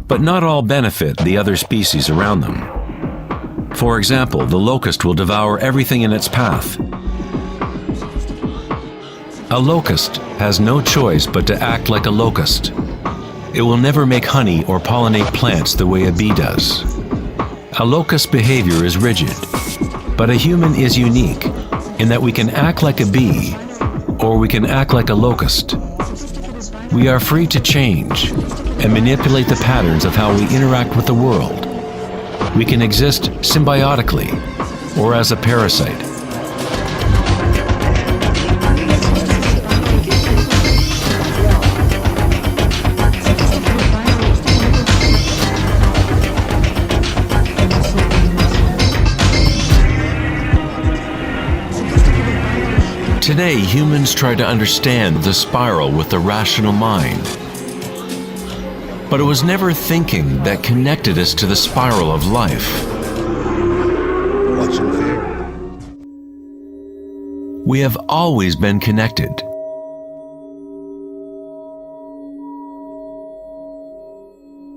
But not all benefit the other species around them. For example, the locust will devour everything in its path. A locust has no choice but to act like a locust. It will never make honey or pollinate plants the way a bee does. A locust's behavior is rigid, but a human is unique in that we can act like a bee or we can act like a locust. We are free to change and manipulate the patterns of how we interact with the world. We can exist symbiotically or as a parasite. Today, humans try to understand the spiral with the rational mind. But it was never thinking that connected us to the spiral of life. Watch and fear. We have always been connected.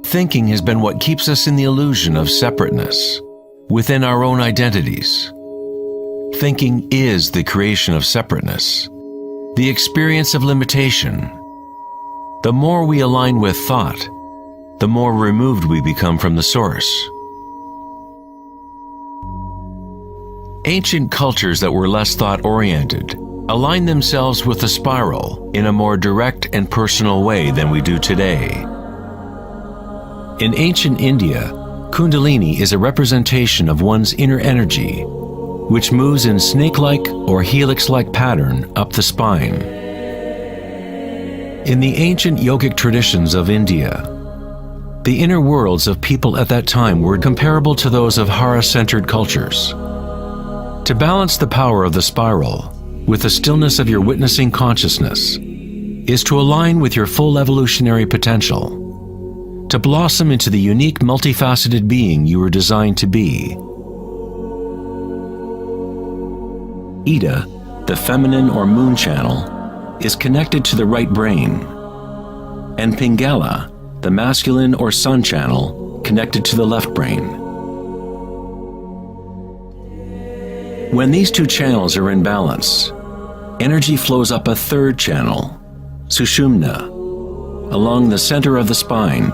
Thinking has been what keeps us in the illusion of separateness, within our own identities. Thinking is the creation of separateness, the experience of limitation. The more we align with thought, the more removed we become from the source. Ancient cultures that were less thought-oriented align themselves with the spiral in a more direct and personal way than we do today. In ancient India, Kundalini is a representation of one's inner energy, which moves in snake-like or helix-like pattern up the spine. In the ancient yogic traditions of India, the inner worlds of people at that time were comparable to those of Hara-centered cultures. To balance the power of the spiral with the stillness of your witnessing consciousness is to align with your full evolutionary potential, to blossom into the unique multifaceted being you were designed to be. Ida, the feminine or moon channel, is connected to the right brain, and Pingala, the masculine or sun channel, connected to the left brain. When these two channels are in balance, energy flows up a third channel, Sushumna, along the center of the spine,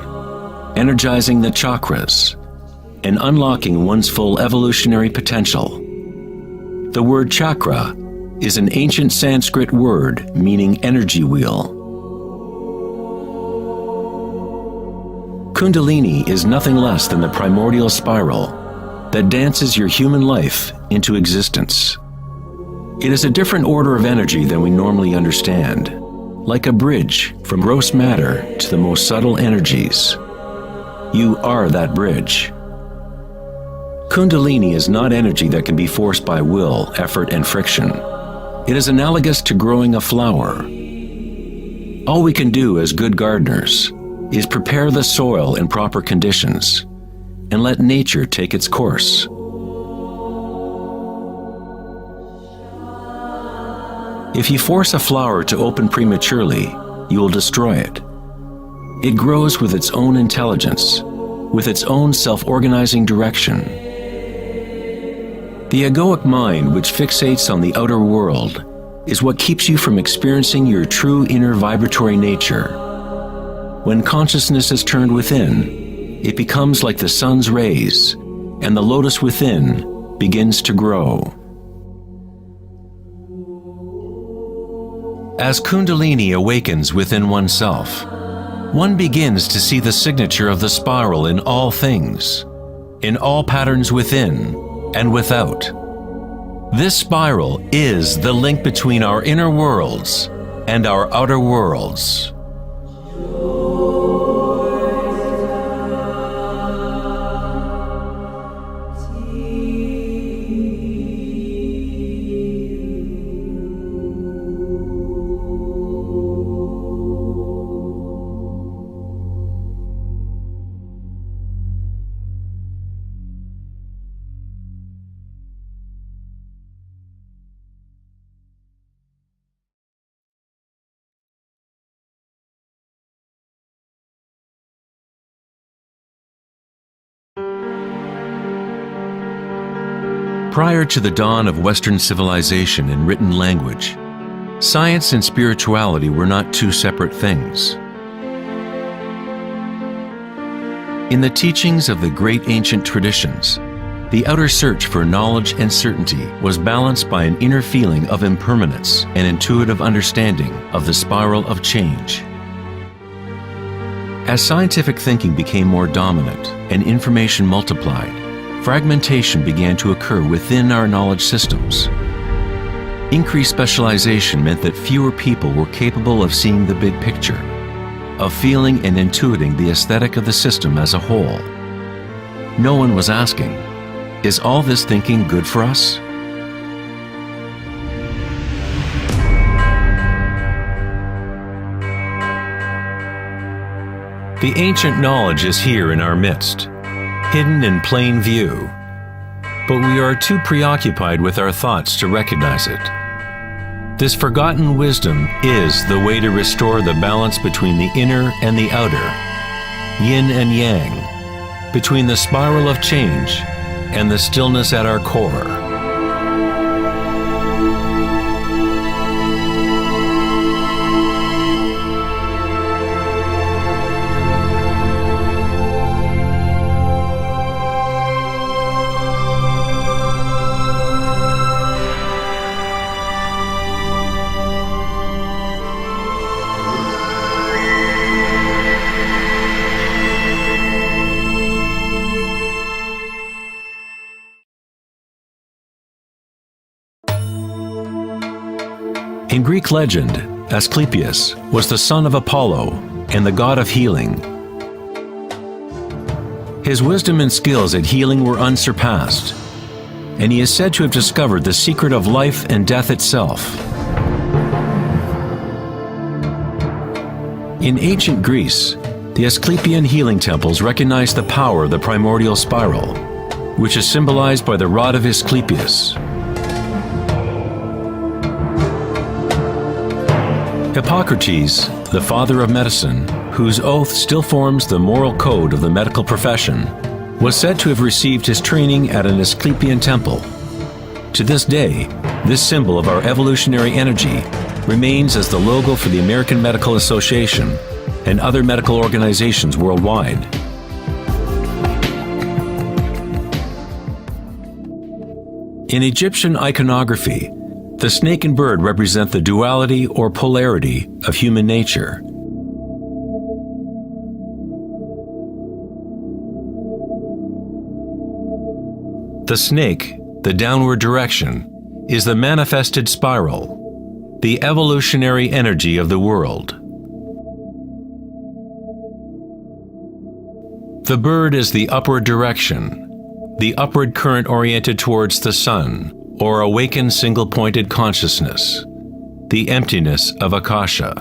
energizing the chakras and unlocking one's full evolutionary potential. The word chakra is an ancient Sanskrit word meaning energy wheel. Kundalini is nothing less than the primordial spiral that dances your human life into existence. It is a different order of energy than we normally understand, like a bridge from gross matter to the most subtle energies. You are that bridge. Kundalini is not energy that can be forced by will, effort, and friction. It is analogous to growing a flower. All we can do as good gardeners is prepare the soil in proper conditions and let nature take its course. If you force a flower to open prematurely, you will destroy it. It grows with its own intelligence, with its own self-organizing direction. The egoic mind, which fixates on the outer world, is what keeps you from experiencing your true inner vibratory nature. When consciousness is turned within, it becomes like the sun's rays, and the lotus within begins to grow. As Kundalini awakens within oneself, one begins to see the signature of the spiral in all things, in all patterns within and without. This spiral is the link between our inner worlds and our outer worlds. Prior to the dawn of Western civilization in written language, science and spirituality were not two separate things. In the teachings of the great ancient traditions, the outer search for knowledge and certainty was balanced by an inner feeling of impermanence and intuitive understanding of the spiral of change. As scientific thinking became more dominant and information multiplied, fragmentation began to occur within our knowledge systems. Increased specialization meant that fewer people were capable of seeing the big picture, of feeling and intuiting the aesthetic of the system as a whole. No one was asking, is all this thinking good for us? The ancient knowledge is here in our midst, hidden in plain view, but we are too preoccupied with our thoughts to recognize it. This forgotten wisdom is the way to restore the balance between the inner and the outer, yin and yang, between the spiral of change and the stillness at our core. In Greek legend, Asclepius was the son of Apollo and the god of healing. His wisdom and skills at healing were unsurpassed, and he is said to have discovered the secret of life and death itself. In ancient Greece, the Asclepian healing temples recognized the power of the primordial spiral, which is symbolized by the rod of Asclepius. Hippocrates, the father of medicine, whose oath still forms the moral code of the medical profession, was said to have received his training at an Asclepian temple. To this day, this symbol of our evolutionary energy remains as the logo for the American Medical Association and other medical organizations worldwide. In Egyptian iconography, the snake and bird represent the duality or polarity of human nature. The snake, the downward direction, is the manifested spiral, the evolutionary energy of the world. The bird is the upward direction, the upward current oriented towards the sun, or awakened single-pointed consciousness, the emptiness of Akasha.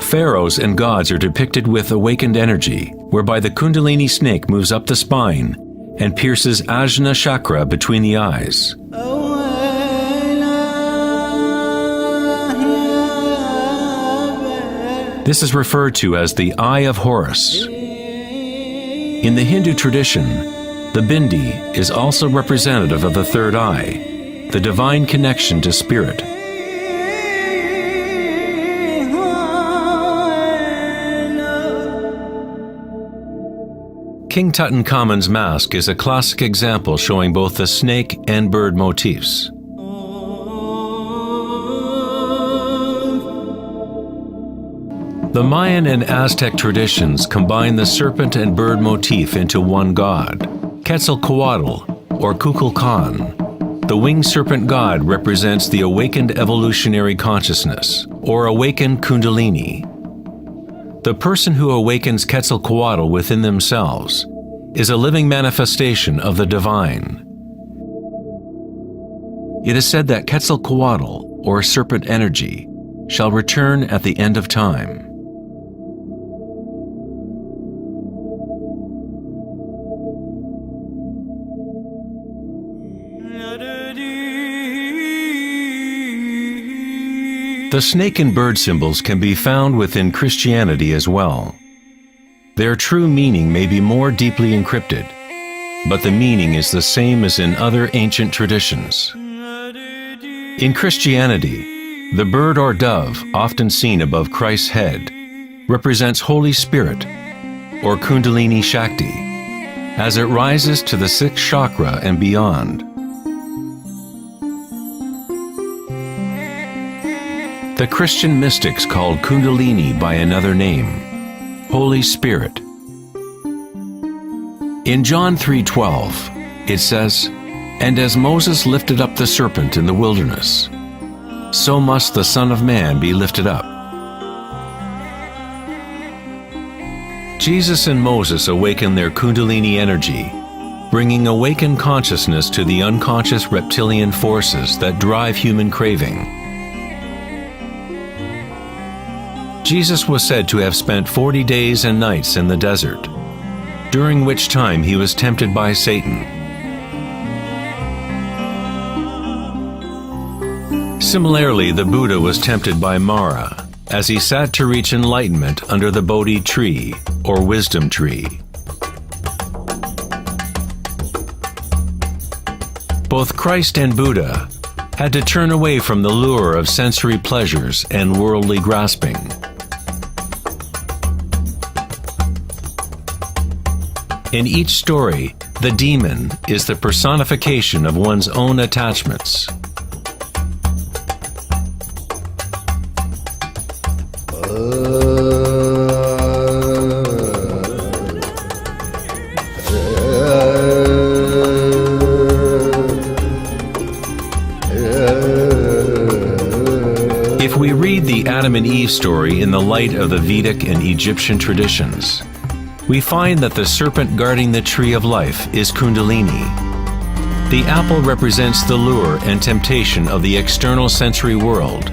Pharaohs and gods are depicted with awakened energy, whereby the Kundalini snake moves up the spine and pierces Ajna chakra between the eyes. This is referred to as the Eye of Horus. In the Hindu tradition, the bindi is also representative of the third eye, the divine connection to spirit. King Tutankhamun's mask is a classic example showing both the snake and bird motifs. The Mayan and Aztec traditions combine the serpent and bird motif into one god, Quetzalcoatl or Kukulkan. The winged serpent god represents the awakened evolutionary consciousness, or awakened Kundalini. The person who awakens Quetzalcoatl within themselves is a living manifestation of the divine. It is said that Quetzalcoatl, or serpent energy, shall return at the end of time. The snake and bird symbols can be found within Christianity as well. Their true meaning may be more deeply encrypted, but the meaning is the same as in other ancient traditions. In Christianity, the bird or dove, often seen above Christ's head, represents Holy Spirit, or Kundalini Shakti, as it rises to the sixth chakra and beyond. The Christian mystics called Kundalini by another name, Holy Spirit. In John 3:12, it says, "And as Moses lifted up the serpent in the wilderness, so must the Son of Man be lifted up." Jesus and Moses awakened their Kundalini energy, bringing awakened consciousness to the unconscious reptilian forces that drive human craving. Jesus was said to have spent 40 days and nights in the desert, during which time he was tempted by Satan. Similarly, the Buddha was tempted by Mara as he sat to reach enlightenment under the Bodhi tree, or wisdom tree. Both Christ and Buddha had to turn away from the lure of sensory pleasures and worldly grasping. In each story, the demon is the personification of one's own attachments. If we read the Adam and Eve story in the light of the Vedic and Egyptian traditions, we find that the serpent guarding the tree of life is Kundalini. The apple represents the lure and temptation of the external sensory world,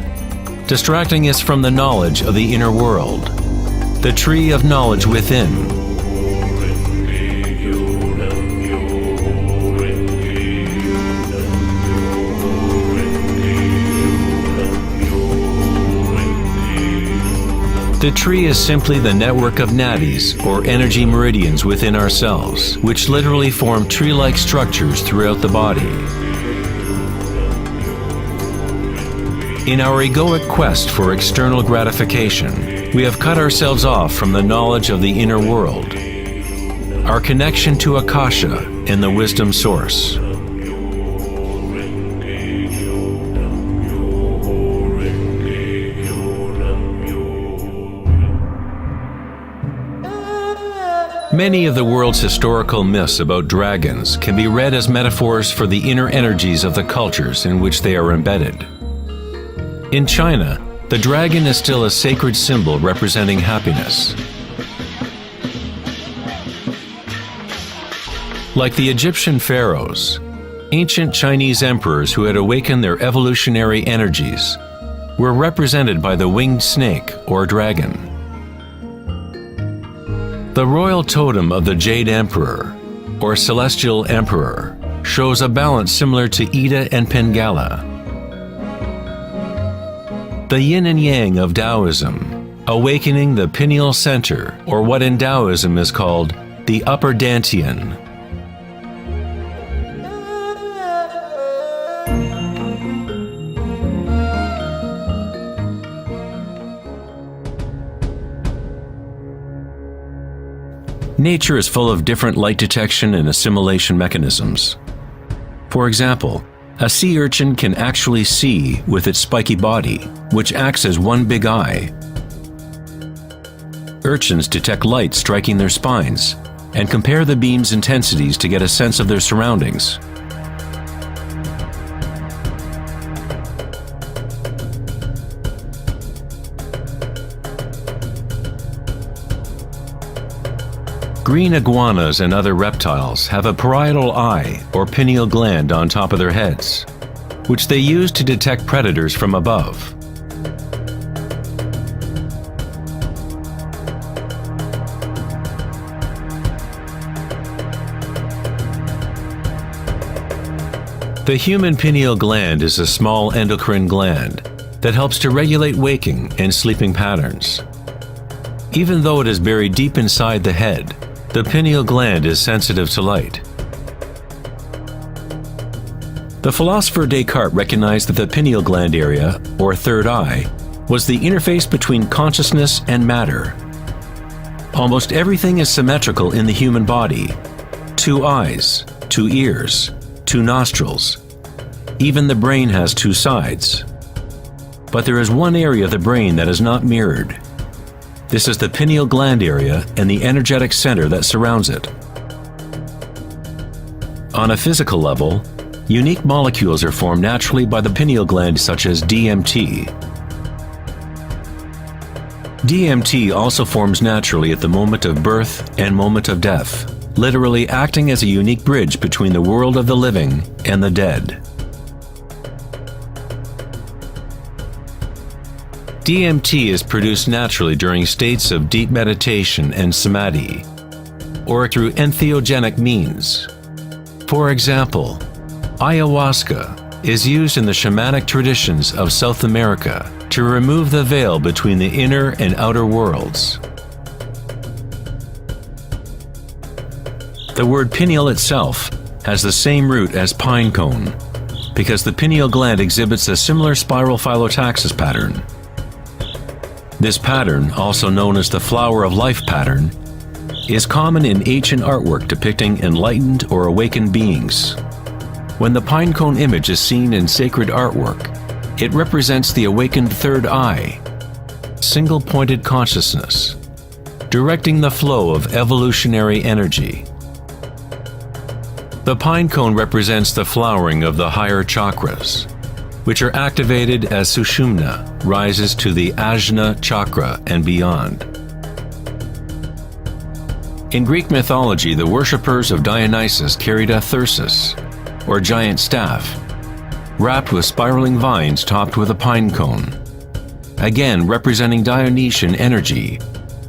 distracting us from the knowledge of the inner world, the tree of knowledge within. The tree is simply the network of nadis, or energy meridians within ourselves, which literally form tree-like structures throughout the body. In our egoic quest for external gratification, we have cut ourselves off from the knowledge of the inner world, our connection to Akasha and the wisdom source. Many of the world's historical myths about dragons can be read as metaphors for the inner energies of the cultures in which they are embedded. In China, the dragon is still a sacred symbol representing happiness. Like the Egyptian pharaohs, ancient Chinese emperors who had awakened their evolutionary energies were represented by the winged snake or dragon. The royal totem of the Jade Emperor, or Celestial Emperor, shows a balance similar to Ida and Pingala. The yin and yang of Taoism, awakening the pineal center, or what in Taoism is called the upper dantian. Nature is full of different light detection and assimilation mechanisms. For example, a sea urchin can actually see with its spiky body, which acts as one big eye. Urchins detect light striking their spines and compare the beam's intensities to get a sense of their surroundings. Green iguanas and other reptiles have a parietal eye or pineal gland on top of their heads, which they use to detect predators from above. The human pineal gland is a small endocrine gland that helps to regulate waking and sleeping patterns. Even though it is buried deep inside the head, the pineal gland is sensitive to light. The philosopher Descartes recognized that the pineal gland area, or third eye, was the interface between consciousness and matter. Almost everything is symmetrical in the human body: 2 eyes, 2 ears, 2 nostrils. Even the brain has 2 sides. But there is one area of the brain that is not mirrored. This is the pineal gland area and the energetic center that surrounds it. On a physical level, unique molecules are formed naturally by the pineal gland, such as DMT. DMT also forms naturally at the moment of birth and moment of death, literally acting as a unique bridge between the world of the living and the dead. DMT is produced naturally during states of deep meditation and samadhi, or through entheogenic means. For example, ayahuasca is used in the shamanic traditions of South America to remove the veil between the inner and outer worlds. The word pineal itself has the same root as pine cone, because the pineal gland exhibits a similar spiral phyllotaxis pattern. This pattern, also known as the flower of life pattern, is common in ancient artwork depicting enlightened or awakened beings. When the pinecone image is seen in sacred artwork, it represents the awakened third eye, single-pointed consciousness, directing the flow of evolutionary energy. The pinecone represents the flowering of the higher chakras, which are activated as Sushumna rises to the Ajna chakra and beyond. In Greek mythology, the worshippers of Dionysus carried a thyrsus, or giant staff, wrapped with spiraling vines topped with a pine cone, again representing Dionysian energy,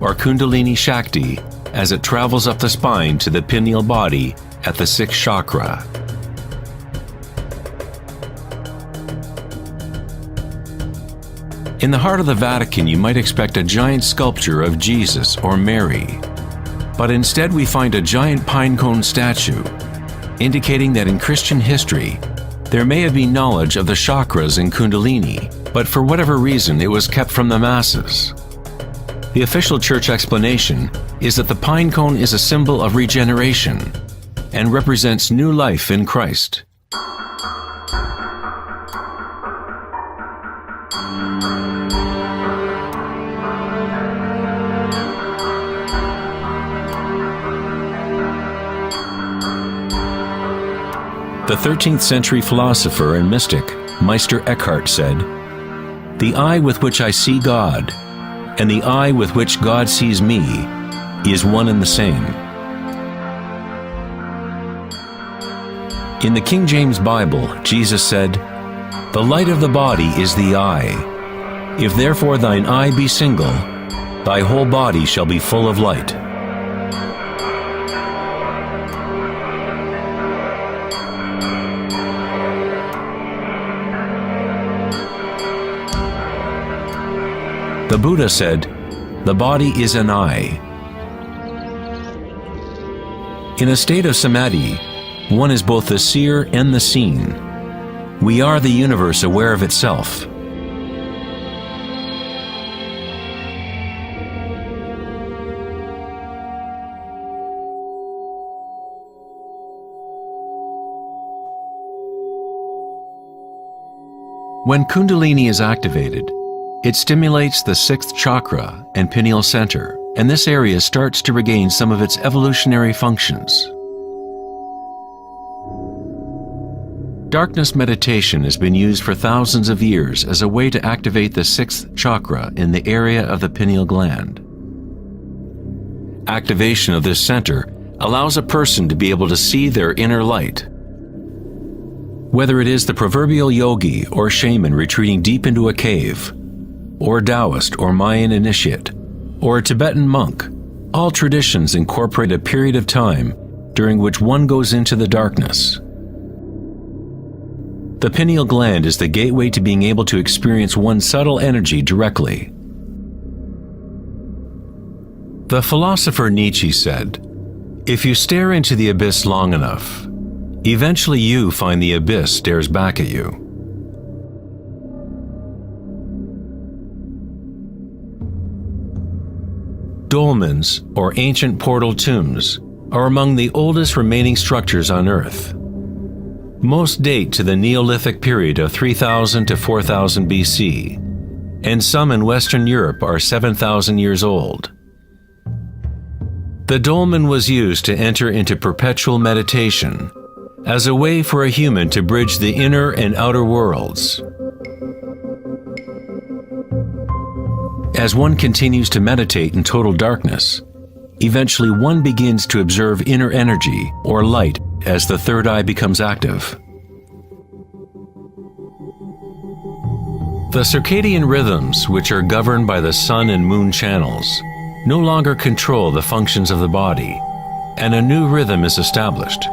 or Kundalini Shakti, as it travels up the spine to the pineal body at the sixth chakra. In the heart of the Vatican, you might expect a giant sculpture of Jesus or Mary, but instead we find a giant pine cone statue, indicating that in Christian history, there may have been knowledge of the chakras in Kundalini, but for whatever reason it was kept from the masses. The official church explanation is that the pine cone is a symbol of regeneration and represents new life in Christ. The 13th century philosopher and mystic Meister Eckhart said, "The eye with which I see God and the eye with which God sees me is one and the same." In the King James Bible, Jesus said, "The light of the body is the eye. If therefore thine eye be single, thy whole body shall be full of light." The Buddha said, "The body is an eye." In a state of samadhi, one is both the seer and the seen. We are the universe aware of itself. When Kundalini is activated, it stimulates the sixth chakra and pineal center, and this area starts to regain some of its evolutionary functions. Darkness meditation has been used for thousands of years as a way to activate the sixth chakra in the area of the pineal gland. Activation of this center allows a person to be able to see their inner light. Whether it is the proverbial yogi or shaman retreating deep into a cave, or Taoist or Mayan initiate, or a Tibetan monk, all traditions incorporate a period of time during which one goes into the darkness. The pineal gland is the gateway to being able to experience one's subtle energy directly. The philosopher Nietzsche said, "If you stare into the abyss long enough, eventually you find the abyss stares back at you." Dolmens, or ancient portal tombs, are among the oldest remaining structures on Earth. Most date to the Neolithic period of 3000 to 4000 BC, and some in Western Europe are 7000 years old. The dolmen was used to enter into perpetual meditation, as a way for a human to bridge the inner and outer worlds. As one continues to meditate in total darkness, eventually one begins to observe inner energy or light as the third eye becomes active. The circadian rhythms, which are governed by the sun and moon channels, no longer control the functions of the body, and a new rhythm is established.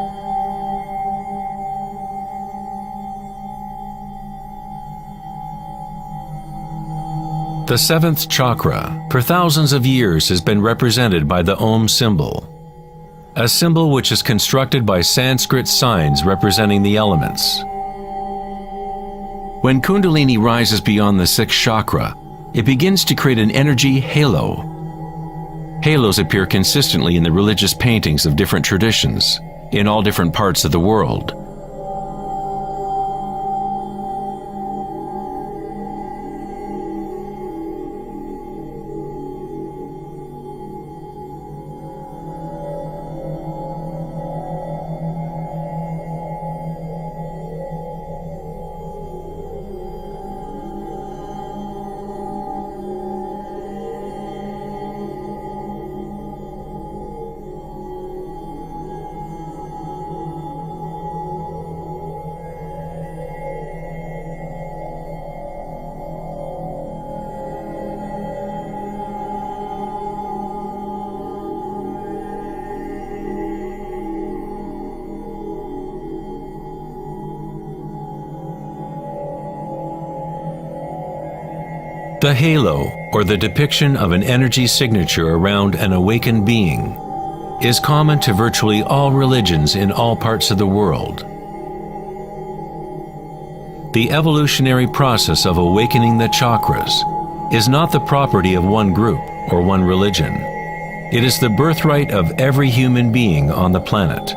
The seventh chakra, for thousands of years, has been represented by the Om symbol, a symbol which is constructed by Sanskrit signs representing the elements. When Kundalini rises beyond the sixth chakra, it begins to create an energy halo. Halos appear consistently in the religious paintings of different traditions, in all different parts of the world. The halo, or the depiction of an energy signature around an awakened being, is common to virtually all religions in all parts of the world. The evolutionary process of awakening the chakras is not the property of one group or one religion. It is the birthright of every human being on the planet.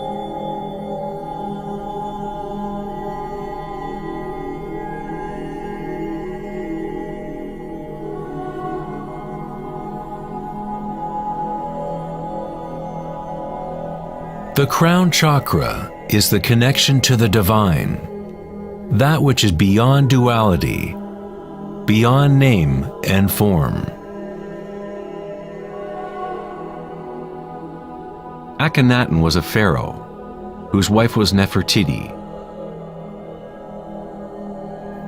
The crown chakra is the connection to the divine, that which is beyond duality, beyond name and form. Akhenaten was a pharaoh, whose wife was Nefertiti.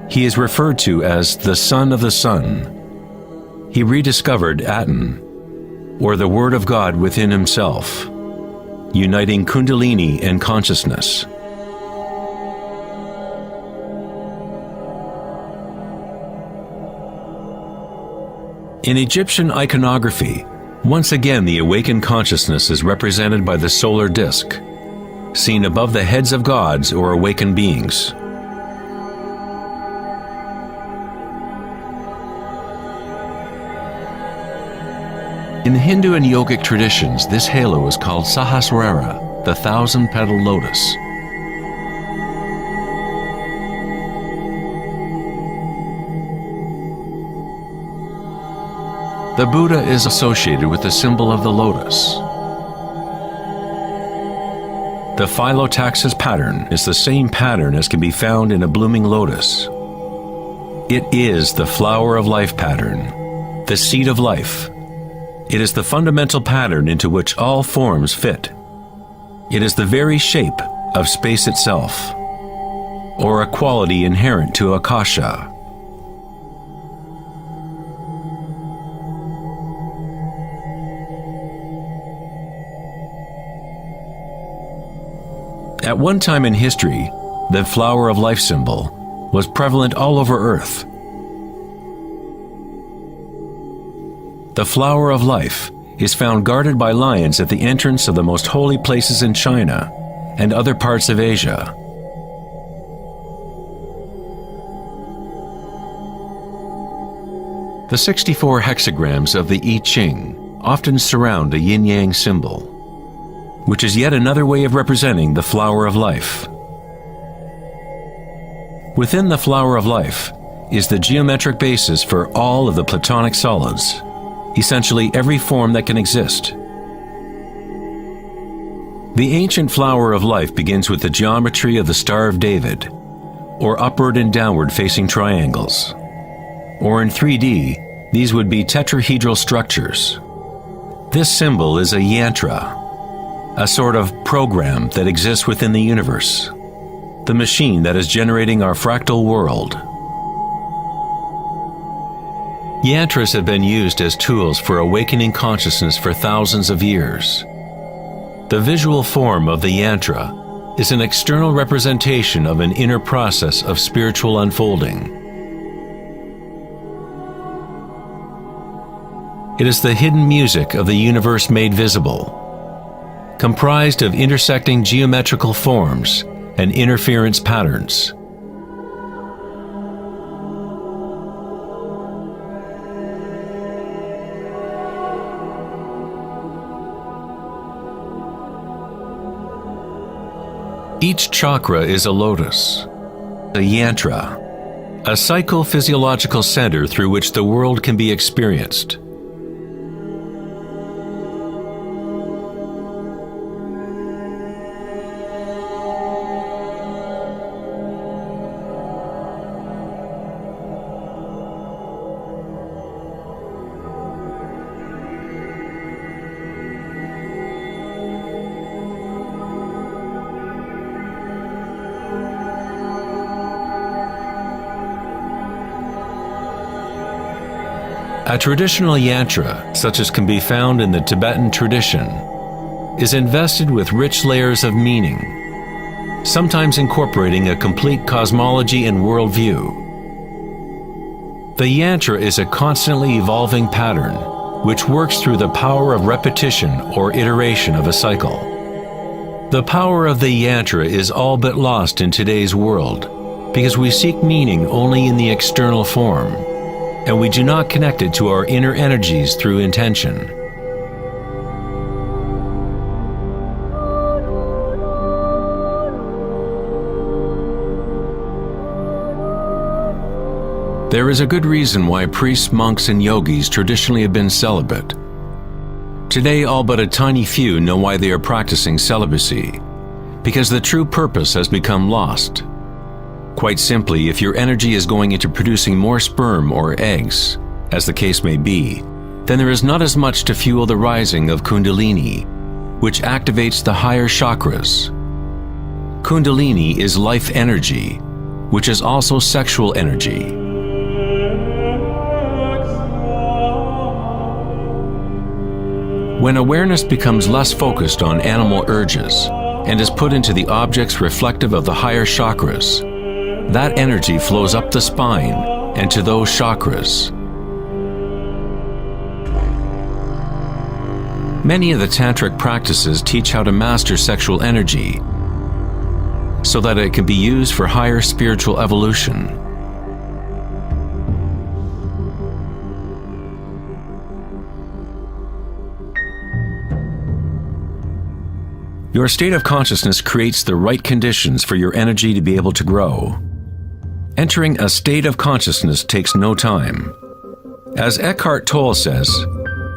He is referred to as the son of the sun. He rediscovered Aten, or the Word of God within himself, uniting Kundalini and consciousness. In Egyptian iconography, once again the awakened consciousness is represented by the solar disk, seen above the heads of gods or awakened beings. In Hindu and yogic traditions, this halo is called Sahasrara, the thousand-petal lotus. The Buddha is associated with the symbol of the lotus. The phyllotaxis pattern is the same pattern as can be found in a blooming lotus. It is the flower of life pattern, the seed of life. It is the fundamental pattern into which all forms fit. It is the very shape of space itself, or a quality inherent to Akasha. At one time in history, the flower of life symbol was prevalent all over Earth. The flower of life is found guarded by lions at the entrance of the most holy places in China and other parts of Asia. The 64 hexagrams of the I Ching often surround a yin-yang symbol, which is yet another way of representing the flower of life. Within the flower of life is the geometric basis for all of the Platonic solids, essentially every form that can exist. The ancient flower of life begins with the geometry of the Star of David, or upward and downward facing triangles. Or in 3D, these would be tetrahedral structures. This symbol is a yantra, a sort of program that exists within the universe, the machine that is generating our fractal world. Yantras have been used as tools for awakening consciousness for thousands of years. The visual form of the yantra is an external representation of an inner process of spiritual unfolding. It is the hidden music of the universe made visible, comprised of intersecting geometrical forms and interference patterns. Each chakra is a lotus, a yantra, a psychophysiological center through which the world can be experienced. A traditional yantra, such as can be found in the Tibetan tradition, is invested with rich layers of meaning, sometimes incorporating a complete cosmology and worldview. The yantra is a constantly evolving pattern which works through the power of repetition or iteration of a cycle. The power of the yantra is all but lost in today's world because we seek meaning only in the external form, and we do not connect it to our inner energies through intention. There is a good reason why priests, monks, and yogis traditionally have been celibate. Today, all but a tiny few know why they are practicing celibacy, because the true purpose has become lost. Quite simply, if your energy is going into producing more sperm or eggs, as the case may be, then there is not as much to fuel the rising of Kundalini, which activates the higher chakras. Kundalini is life energy, which is also sexual energy. When awareness becomes less focused on animal urges and is put into the objects reflective of the higher chakras, that energy flows up the spine and to those chakras. Many of the tantric practices teach how to master sexual energy so that it can be used for higher spiritual evolution. Your state of consciousness creates the right conditions for your energy to be able to grow. Entering a state of consciousness takes no time. As Eckhart Tolle says,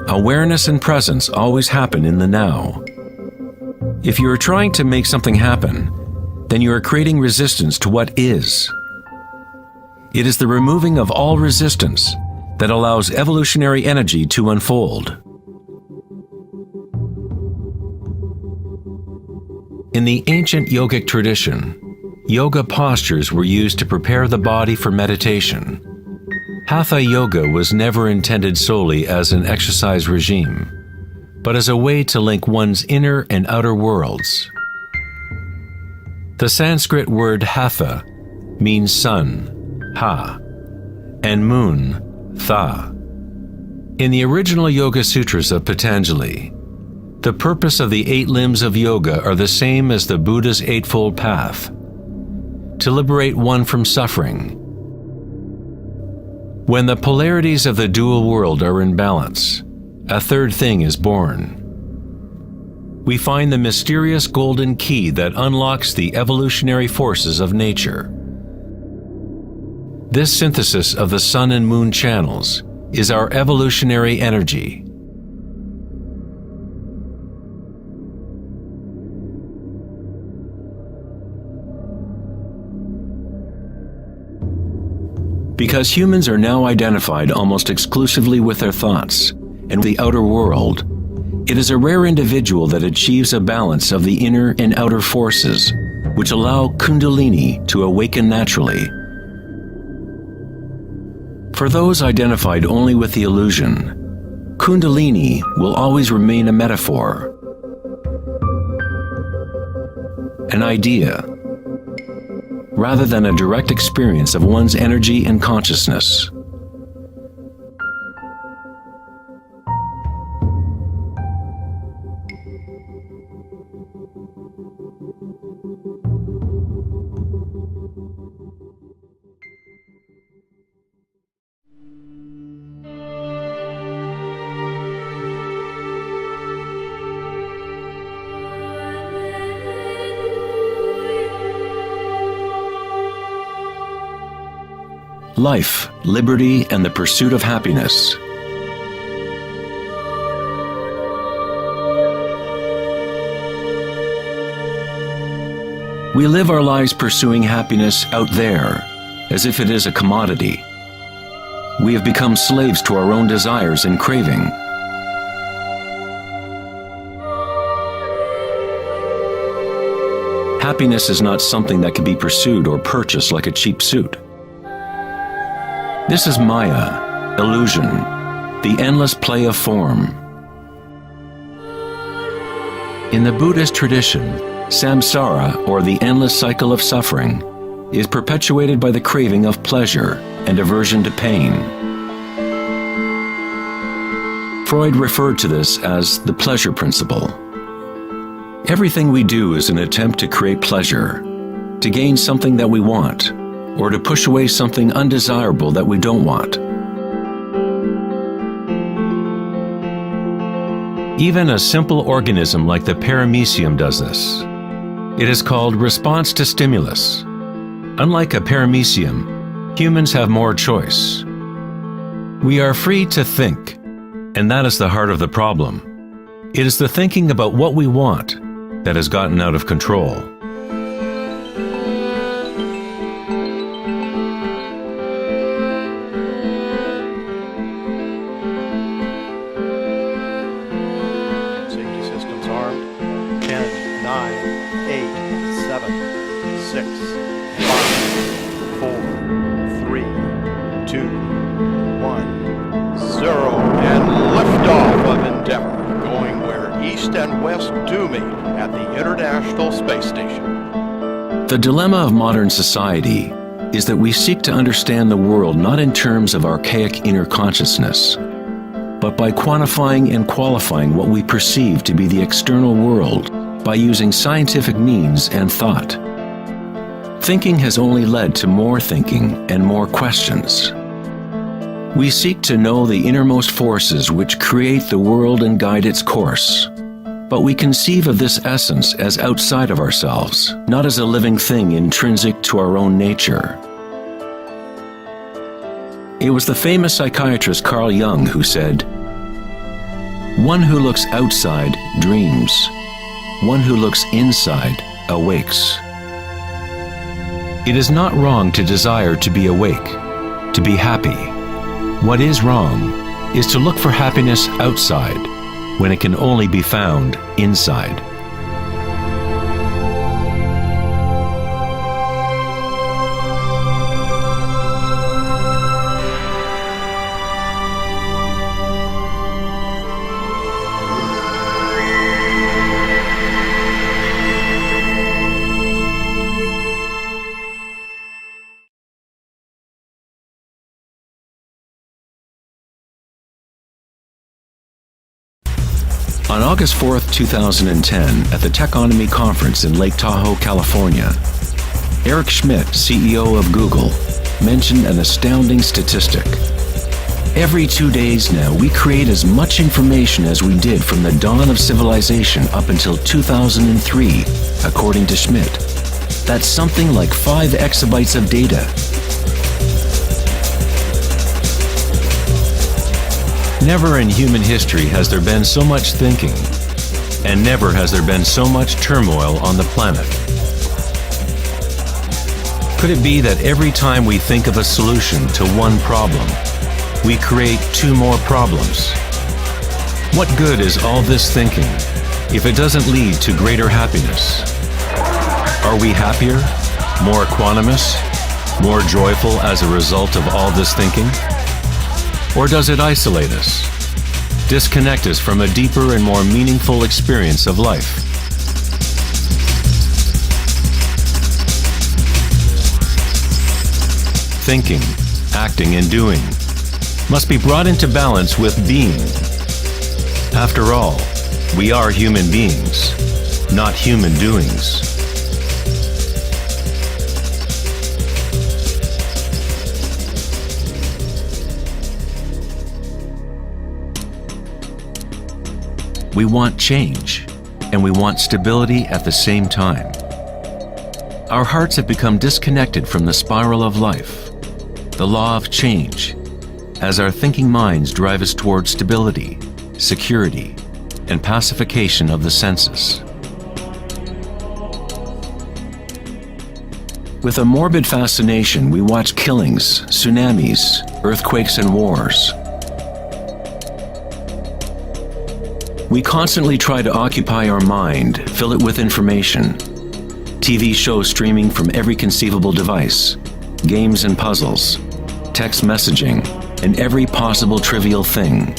awareness and presence always happen in the now. If you are trying to make something happen, then you are creating resistance to what is. It is the removing of all resistance that allows evolutionary energy to unfold. In the ancient yogic tradition, yoga postures were used to prepare the body for meditation. Hatha yoga was never intended solely as an exercise regime, but as a way to link one's inner and outer worlds. The Sanskrit word hatha means sun, ha, and moon, tha. In the original Yoga Sutras of Patanjali, the purpose of the 8 limbs of yoga are the same as the Buddha's Eightfold Path: to liberate one from suffering. When the polarities of the dual world are in balance, a third thing is born. We find the mysterious golden key that unlocks the evolutionary forces of nature. This synthesis of the sun and moon channels is our evolutionary energy. Because humans are now identified almost exclusively with their thoughts and the outer world, it is a rare individual that achieves a balance of the inner and outer forces, which allow Kundalini to awaken naturally. For those identified only with the illusion, Kundalini will always remain a metaphor, an idea, rather than a direct experience of one's energy and consciousness. Life, liberty, and the pursuit of happiness. We live our lives pursuing happiness out there, as if it is a commodity. We have become slaves to our own desires and craving. Happiness is not something that can be pursued or purchased like a cheap suit. This is Maya, illusion, the endless play of form. In the Buddhist tradition, samsara, or the endless cycle of suffering, is perpetuated by the craving of pleasure, and aversion to pain. Freud referred to this as the pleasure principle. Everything we do is an attempt to create pleasure, to gain something that we want, or to push away something undesirable that we don't want. Even a simple organism like the paramecium does this. It is called response to stimulus. Unlike a paramecium, humans have more choice. We are free to think, and that is the heart of the problem. It is the thinking about what we want that has gotten out of control. Safety systems armed. 10, 9, 8, 7, 6, 5, 4, 3, 2, 1, 0, and liftoff of Endeavour, going where east and west do meet at the International Space Station. The dilemma of modern society is that we seek to understand the world not in terms of archaic inner consciousness, but by quantifying and qualifying what we perceive to be the external world by using scientific means and thought. Thinking has only led to more thinking and more questions. We seek to know the innermost forces which create the world and guide its course. But we conceive of this essence as outside of ourselves, not as a living thing intrinsic to our own nature. It was the famous psychiatrist Carl Jung who said, "One who looks outside dreams. One who looks inside awakes." It is not wrong to desire to be awake, to be happy. What is wrong is to look for happiness outside when it can only be found inside. On August 4th, 2010, at the Techonomy Conference in Lake Tahoe, California, Eric Schmidt, CEO of Google, mentioned an astounding statistic. Every 2 days now, we create as much information as we did from the dawn of civilization up until 2003, according to Schmidt. That's something like 5 exabytes of data. Never in human history has there been so much thinking, and never has there been so much turmoil on the planet. Could it be that every time we think of a solution to one problem, we create 2 more problems? What good is all this thinking if it doesn't lead to greater happiness? Are we happier, more equanimous, more joyful as a result of all this thinking? Or does it isolate us, disconnect us from a deeper and more meaningful experience of life? Thinking, acting, and doing must be brought into balance with being. After all, we are human beings, not human doings. We want change, and we want stability at the same time. Our hearts have become disconnected from the spiral of life, the law of change, as our thinking minds drive us towards stability, security, and pacification of the senses. With a morbid fascination, we watch killings, tsunamis, earthquakes, and wars. We constantly try to occupy our mind, fill it with information. TV shows streaming from every conceivable device, games and puzzles, text messaging, and every possible trivial thing.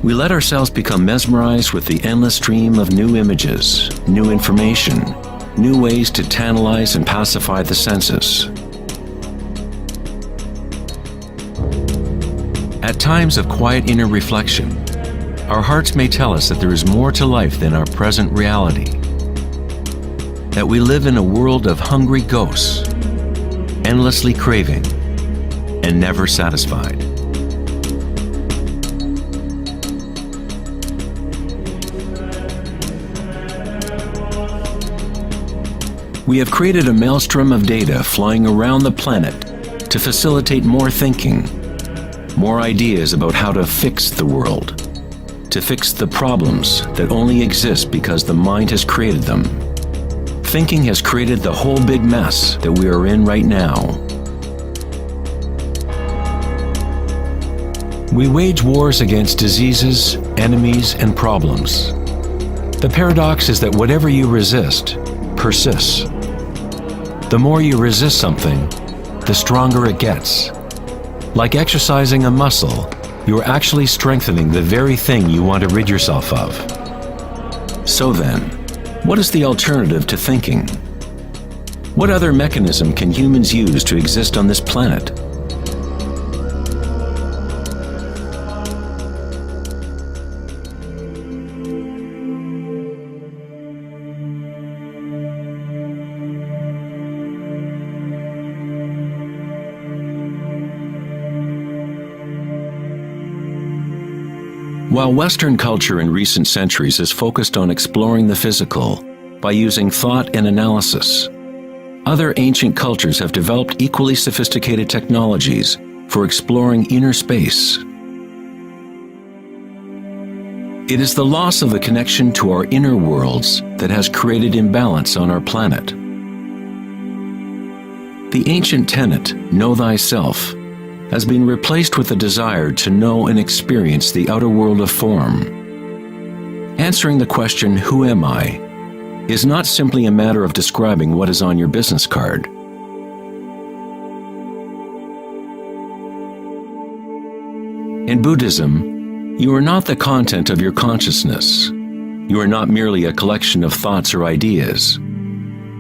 We let ourselves become mesmerized with the endless stream of new images, new information, new ways to tantalize and pacify the senses. At times of quiet inner reflection, our hearts may tell us that there is more to life than our present reality, that we live in a world of hungry ghosts, endlessly craving and never satisfied. We have created a maelstrom of data flying around the planet to facilitate more thinking, more ideas about how to fix the world, to fix the problems that only exist because the mind has created them. Thinking has created the whole big mess that we are in right now. We wage wars against diseases, enemies, and problems. The paradox is that whatever you resist persists. The more you resist something, the stronger it gets. Like exercising a muscle, you are actually strengthening the very thing you want to rid yourself of. So then, what is the alternative to thinking? What other mechanism can humans use to exist on this planet? While Western culture in recent centuries has focused on exploring the physical by using thought and analysis, other ancient cultures have developed equally sophisticated technologies for exploring inner space. It is the loss of the connection to our inner worlds that has created imbalance on our planet. The ancient tenet, know thyself, has been replaced with a desire to know and experience the outer world of form. Answering the question, who am I, is not simply a matter of describing what is on your business card. In Buddhism, you are not the content of your consciousness. You are not merely a collection of thoughts or ideas,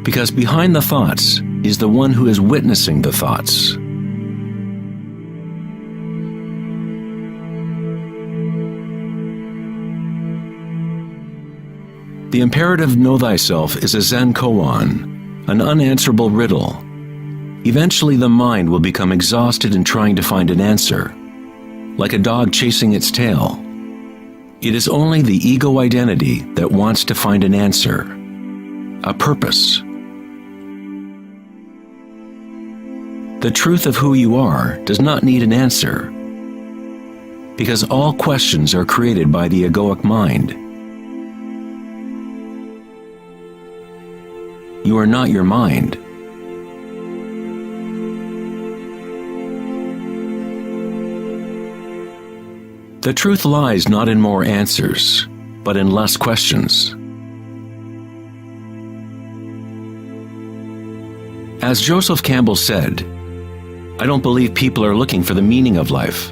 because behind the thoughts is the one who is witnessing the thoughts. The imperative know thyself is a Zen koan, an unanswerable riddle. Eventually the mind will become exhausted in trying to find an answer, like a dog chasing its tail. It is only the ego identity that wants to find an answer, a purpose. The truth of who you are does not need an answer, because all questions are created by the egoic mind. You are not your mind. The truth lies not in more answers, but in less questions. As Joseph Campbell said, I don't believe people are looking for the meaning of life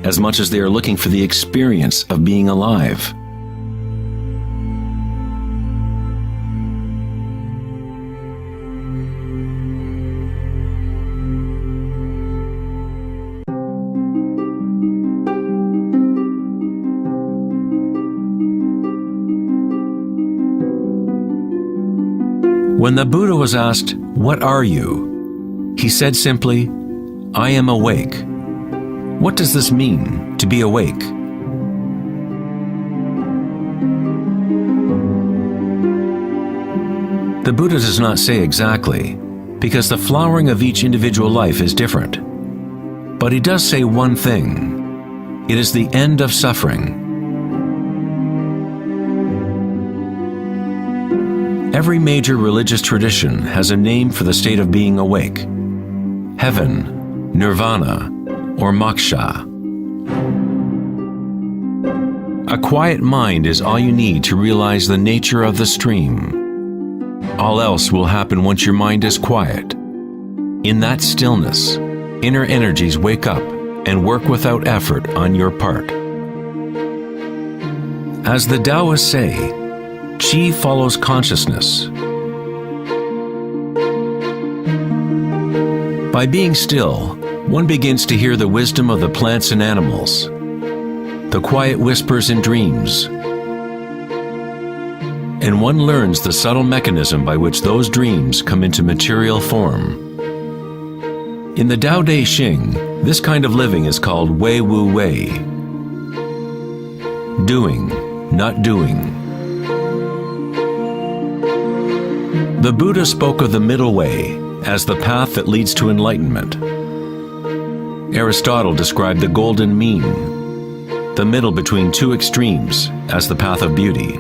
as much as they are looking for the experience of being alive. When the Buddha was asked, "What are you?" he said simply, "I am awake." What does this mean, to be awake? The Buddha does not say exactly, because the flowering of each individual life is different. But he does say one thing: it is the end of suffering. Every major religious tradition has a name for the state of being awake: heaven, nirvana, or moksha. A quiet mind is all you need to realize the nature of the stream. All else will happen once your mind is quiet. In that stillness, inner energies wake up and work without effort on your part. As the Taoists say, Qi follows consciousness. By being still, one begins to hear the wisdom of the plants and animals, the quiet whispers in dreams, and one learns the subtle mechanism by which those dreams come into material form. In the Tao Te Ching, this kind of living is called Wei Wu Wei, doing, not doing. The Buddha spoke of the middle way as the path that leads to enlightenment. Aristotle described the golden mean, the middle between two extremes, as the path of beauty.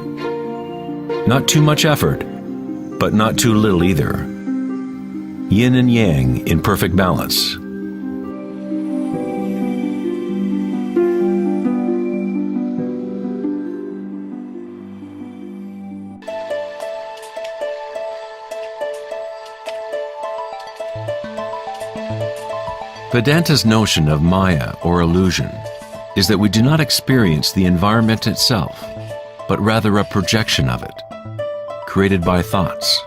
Not too much effort, but not too little either. Yin and yang in perfect balance. Vedanta's notion of Maya, or illusion, is that we do not experience the environment itself, but rather a projection of it, created by thoughts.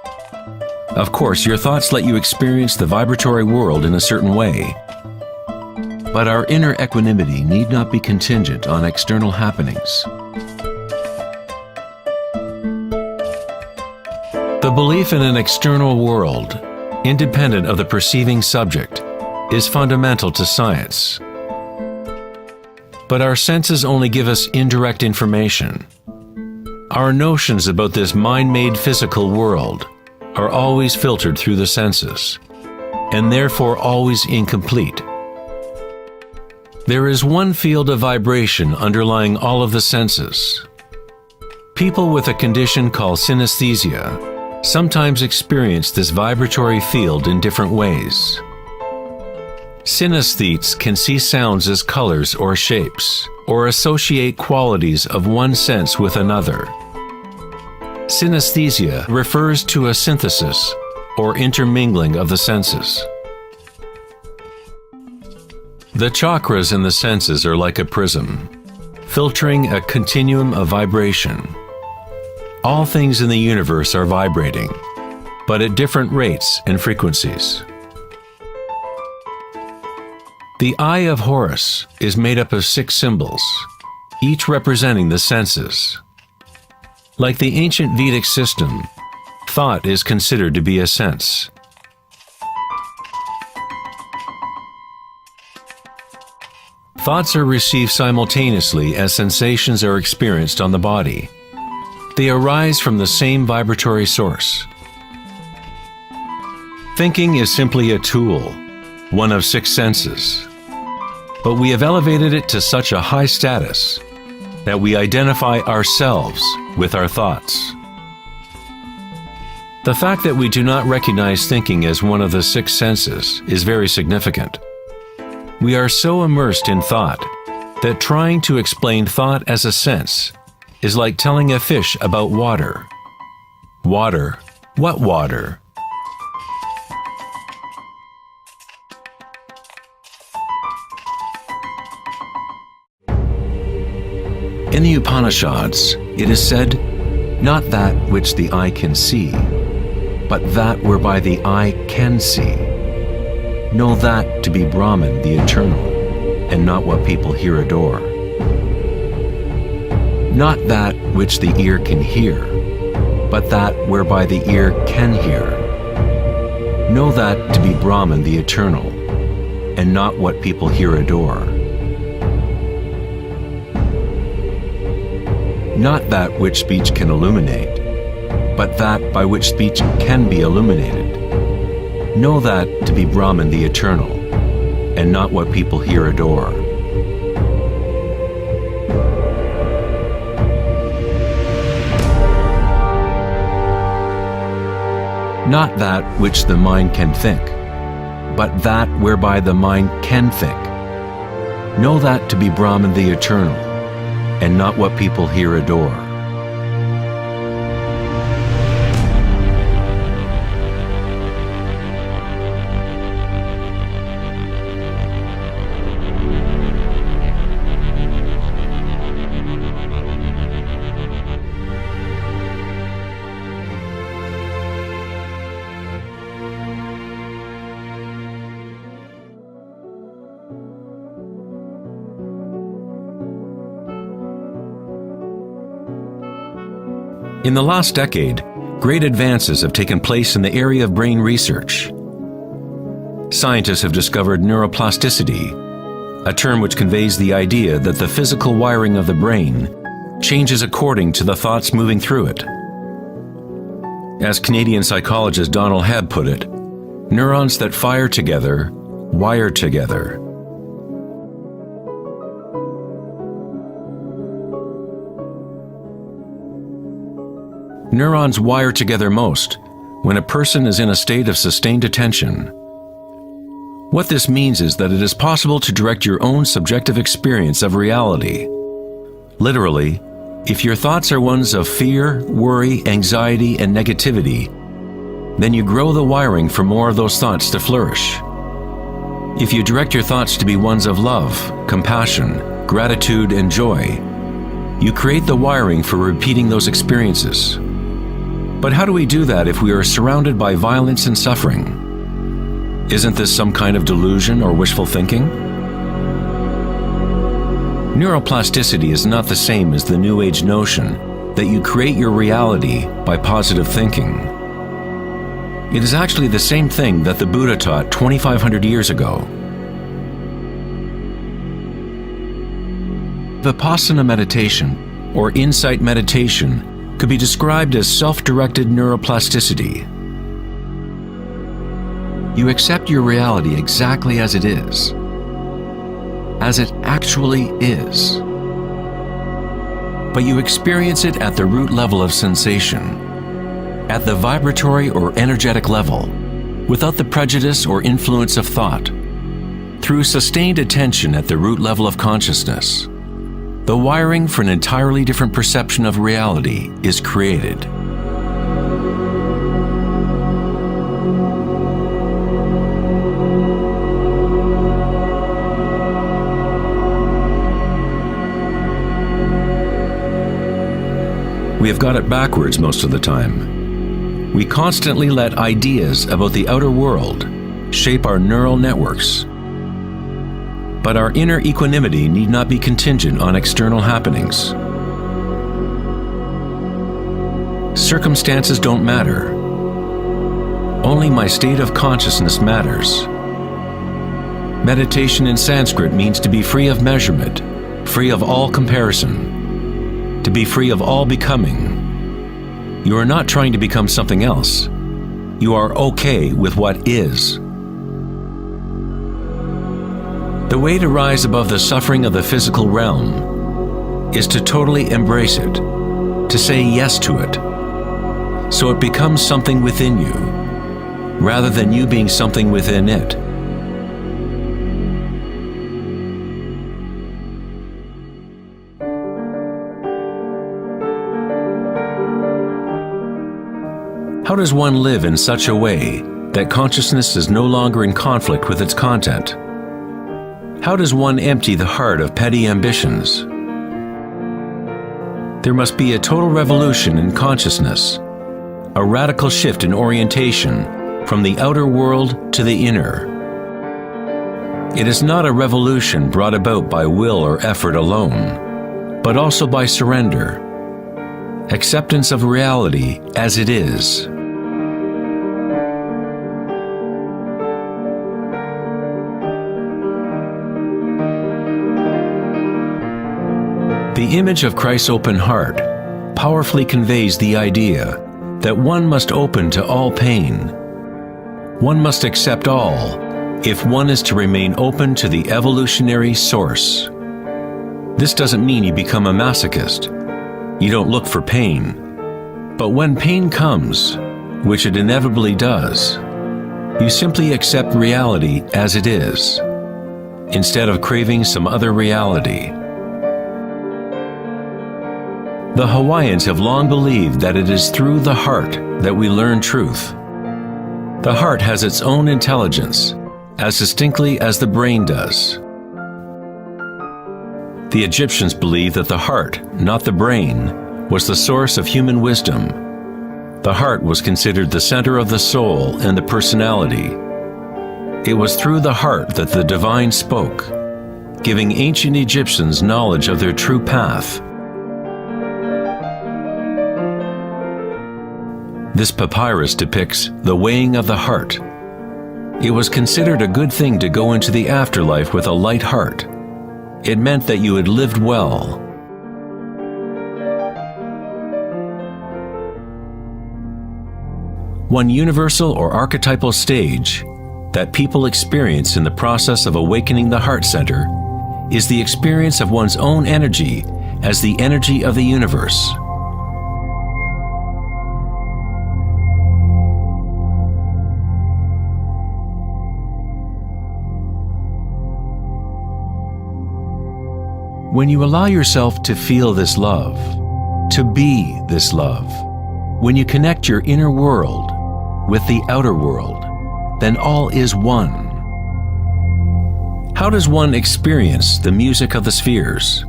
Of course, your thoughts let you experience the vibratory world in a certain way, but our inner equanimity need not be contingent on external happenings. The belief in an external world, independent of the perceiving subject, is fundamental to science. But our senses only give us indirect information. Our notions about this mind-made physical world are always filtered through the senses, and therefore always incomplete. There is one field of vibration underlying all of the senses. People with a condition called synesthesia sometimes experience this vibratory field in different ways. Synesthetes can see sounds as colors or shapes, or associate qualities of one sense with another. Synesthesia refers to a synthesis or intermingling of the senses. The chakras in the senses are like a prism, filtering a continuum of vibration. All things in the universe are vibrating, but at different rates and frequencies. The Eye of Horus is made up of 6 symbols, each representing the senses. Like the ancient Vedic system, thought is considered to be a sense. Thoughts are received simultaneously as sensations are experienced on the body. They arise from the same vibratory source. Thinking is simply a tool, one of 6 senses, but we have elevated it to such a high status that we identify ourselves with our thoughts. The fact that we do not recognize thinking as one of the 6 senses is very significant. We are so immersed in thought that trying to explain thought as a sense is like telling a fish about water. Water? What water? In the Upanishads, it is said, "Not that which the eye can see, but that whereby the eye can see. Know that to be Brahman, the eternal, and not what people here adore. Not that which the ear can hear, but that whereby the ear can hear. Know that to be Brahman, the eternal, and not what people here adore. Not that which speech can illuminate, but that by which speech can be illuminated. Know that to be Brahman, the eternal, and not what people here adore." Not that which the mind can think, but that whereby the mind can think. Know that to be Brahman, the eternal, and not what people here adore. In the last decade, great advances have taken place in the area of brain research. Scientists have discovered neuroplasticity, a term which conveys the idea that the physical wiring of the brain changes according to the thoughts moving through it. As Canadian psychologist Donald Hebb put it, neurons that fire together, wire together. Neurons wire together most when a person is in a state of sustained attention. What this means is that it is possible to direct your own subjective experience of reality. Literally, if your thoughts are ones of fear, worry, anxiety, and negativity, then you grow the wiring for more of those thoughts to flourish. If you direct your thoughts to be ones of love, compassion, gratitude, and joy, you create the wiring for repeating those experiences. But how do we do that if we are surrounded by violence and suffering? Isn't this some kind of delusion or wishful thinking? Neuroplasticity is not the same as the New Age notion that you create your reality by positive thinking. It is actually the same thing that the Buddha taught 2,500 years ago. Vipassana meditation, or insight meditation, could be described as self-directed neuroplasticity. You accept your reality exactly as it is, as it actually is. But you experience it at the root level of sensation, at the vibratory or energetic level, without the prejudice or influence of thought. Through sustained attention at the root level of consciousness, the wiring for an entirely different perception of reality is created. We have got it backwards most of the time. We constantly let ideas about the outer world shape our neural networks. But our inner equanimity need not be contingent on external happenings. Circumstances don't matter. Only my state of consciousness matters. Meditation in Sanskrit means to be free of measurement, free of all comparison, to be free of all becoming. You are not trying to become something else. You are okay with what is. The way to rise above the suffering of the physical realm is to totally embrace it, to say yes to it, so it becomes something within you, rather than you being something within it. How does one live in such a way that consciousness is no longer in conflict with its content? How does one empty the heart of petty ambitions? There must be a total revolution in consciousness, a radical shift in orientation from the outer world to the inner. It is not a revolution brought about by will or effort alone, but also by surrender, acceptance of reality as it is. The image of Christ's open heart powerfully conveys the idea that one must open to all pain. One must accept all if one is to remain open to the evolutionary source. This doesn't mean you become a masochist. You don't look for pain. But when pain comes, which it inevitably does, you simply accept reality as it is, instead of craving some other reality. The Hawaiians have long believed that it is through the heart that we learn truth. The heart has its own intelligence, as distinctly as the brain does. The Egyptians believed that the heart, not the brain, was the source of human wisdom. The heart was considered the center of the soul and the personality. It was through the heart that the divine spoke, giving ancient Egyptians knowledge of their true path. This papyrus depicts the weighing of the heart. It was considered a good thing to go into the afterlife with a light heart. It meant that you had lived well. One universal or archetypal stage that people experience in the process of awakening the heart center is the experience of one's own energy as the energy of the universe. When you allow yourself to feel this love, to be this love, when you connect your inner world with the outer world, then all is one. How does one experience the music of the spheres?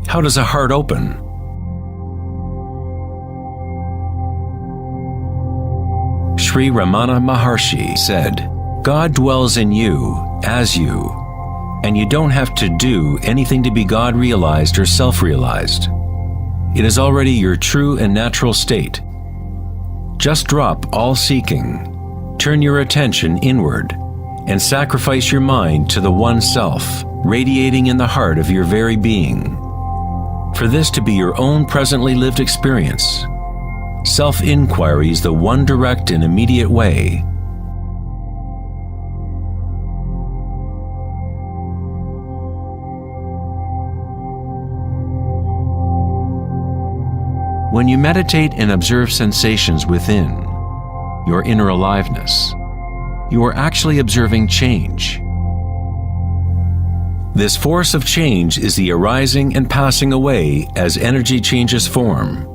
How does a heart open? Sri Ramana Maharshi said, "God dwells in you, as you, and you don't have to do anything to be God realized or self-realized. It is already your true and natural state. Just drop all seeking, turn your attention inward, and sacrifice your mind to the one self, radiating in the heart of your very being. For this to be your own presently lived experience, self-inquiry is the one direct and immediate way. When you meditate and observe sensations within, your inner aliveness, you are actually observing change. This force of change is the arising and passing away as energy changes form.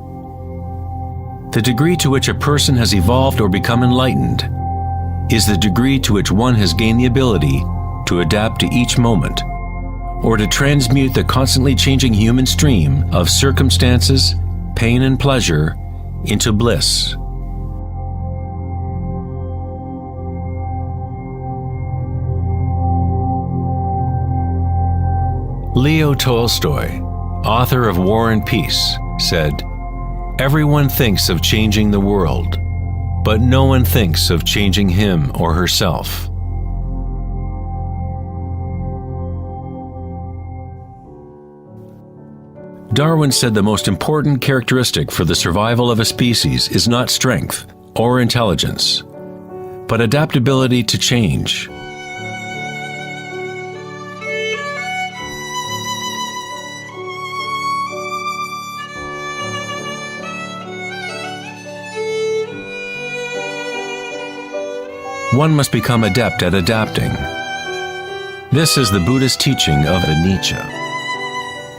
The degree to which a person has evolved or become enlightened is the degree to which one has gained the ability to adapt to each moment, or to transmute the constantly changing human stream of circumstances, pain and pleasure, into bliss. Leo Tolstoy, author of War and Peace, said, "Everyone thinks of changing the world, but no one thinks of changing him or herself." Darwin said the most important characteristic for the survival of a species is not strength or intelligence, but adaptability to change. One must become adept at adapting. This is the Buddhist teaching of anicca.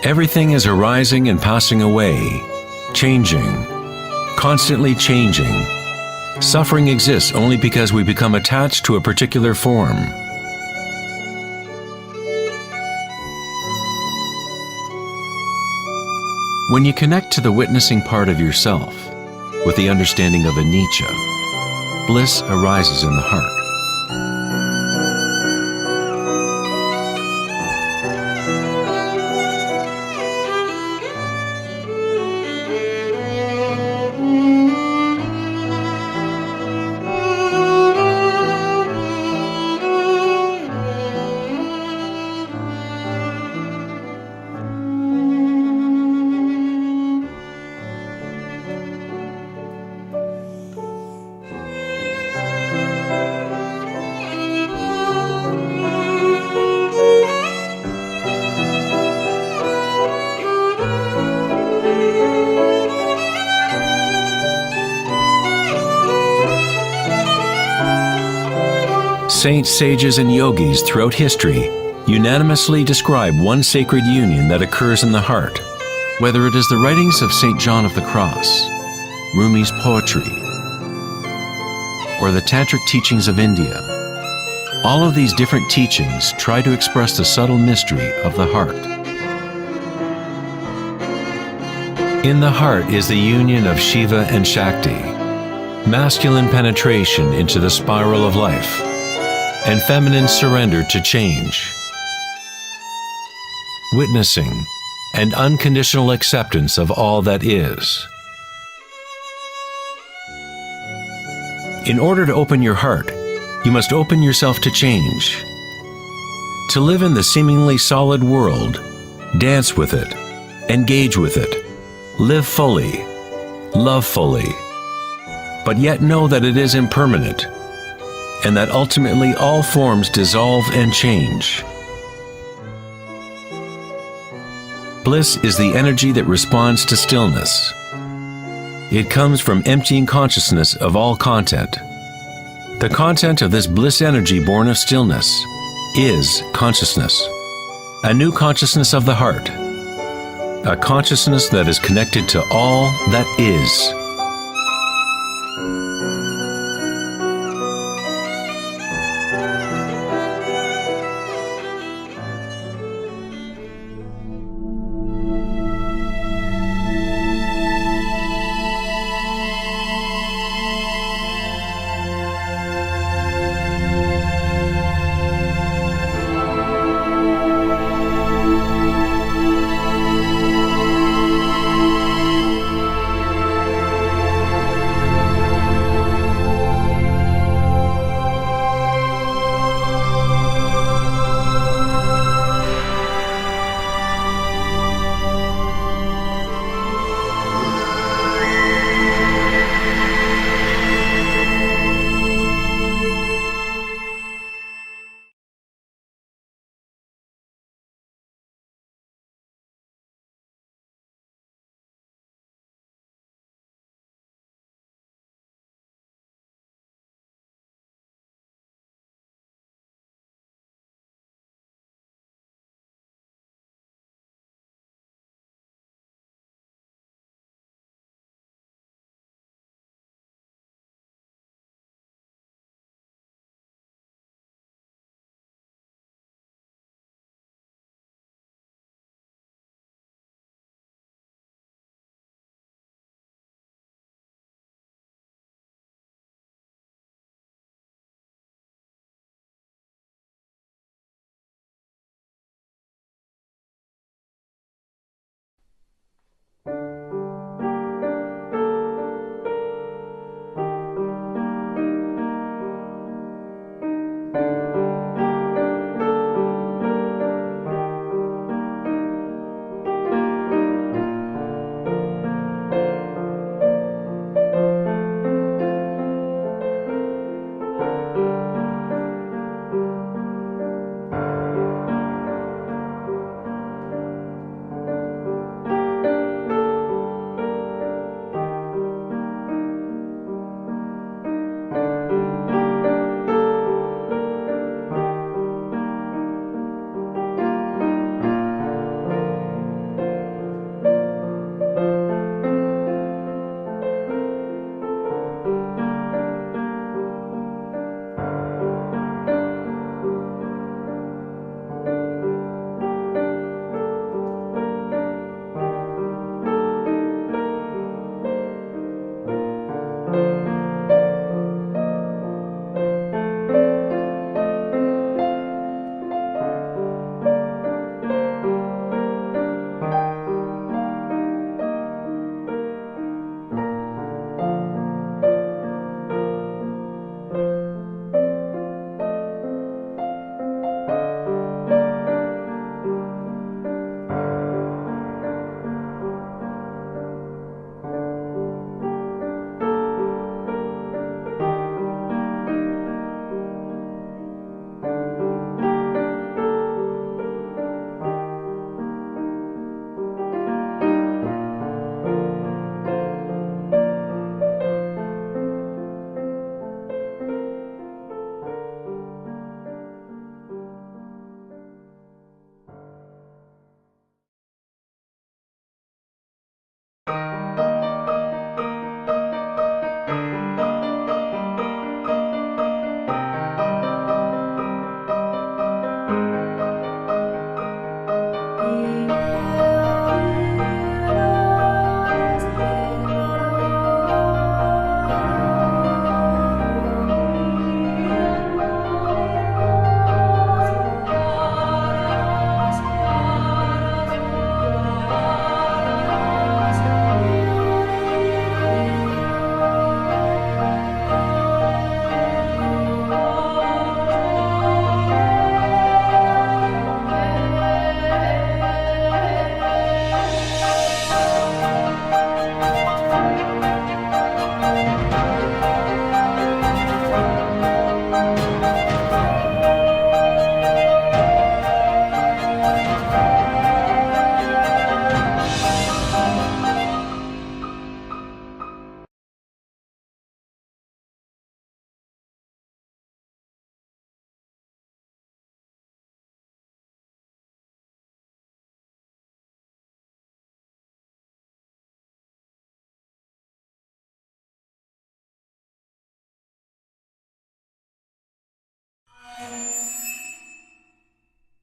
Everything is arising and passing away, changing, constantly changing. Suffering exists only because we become attached to a particular form. When you connect to the witnessing part of yourself with the understanding of anicca, bliss arises in the heart. Saints, sages, and yogis throughout history unanimously describe one sacred union that occurs in the heart. Whether it is the writings of St. John of the Cross, Rumi's poetry, or the tantric teachings of India, all of these different teachings try to express the subtle mystery of the heart. In the heart is the union of Shiva and Shakti, masculine penetration into the spiral of life, and feminine surrender to change. Witnessing and unconditional acceptance of all that is. In order to open your heart, you must open yourself to change. To live in the seemingly solid world, dance with it, engage with it, live fully, love fully, but yet know that it is impermanent, and that ultimately all forms dissolve and change. Bliss is the energy that responds to stillness. It comes from emptying consciousness of all content. The content of this bliss energy born of stillness is consciousness, a new consciousness of the heart, a consciousness that is connected to all that is.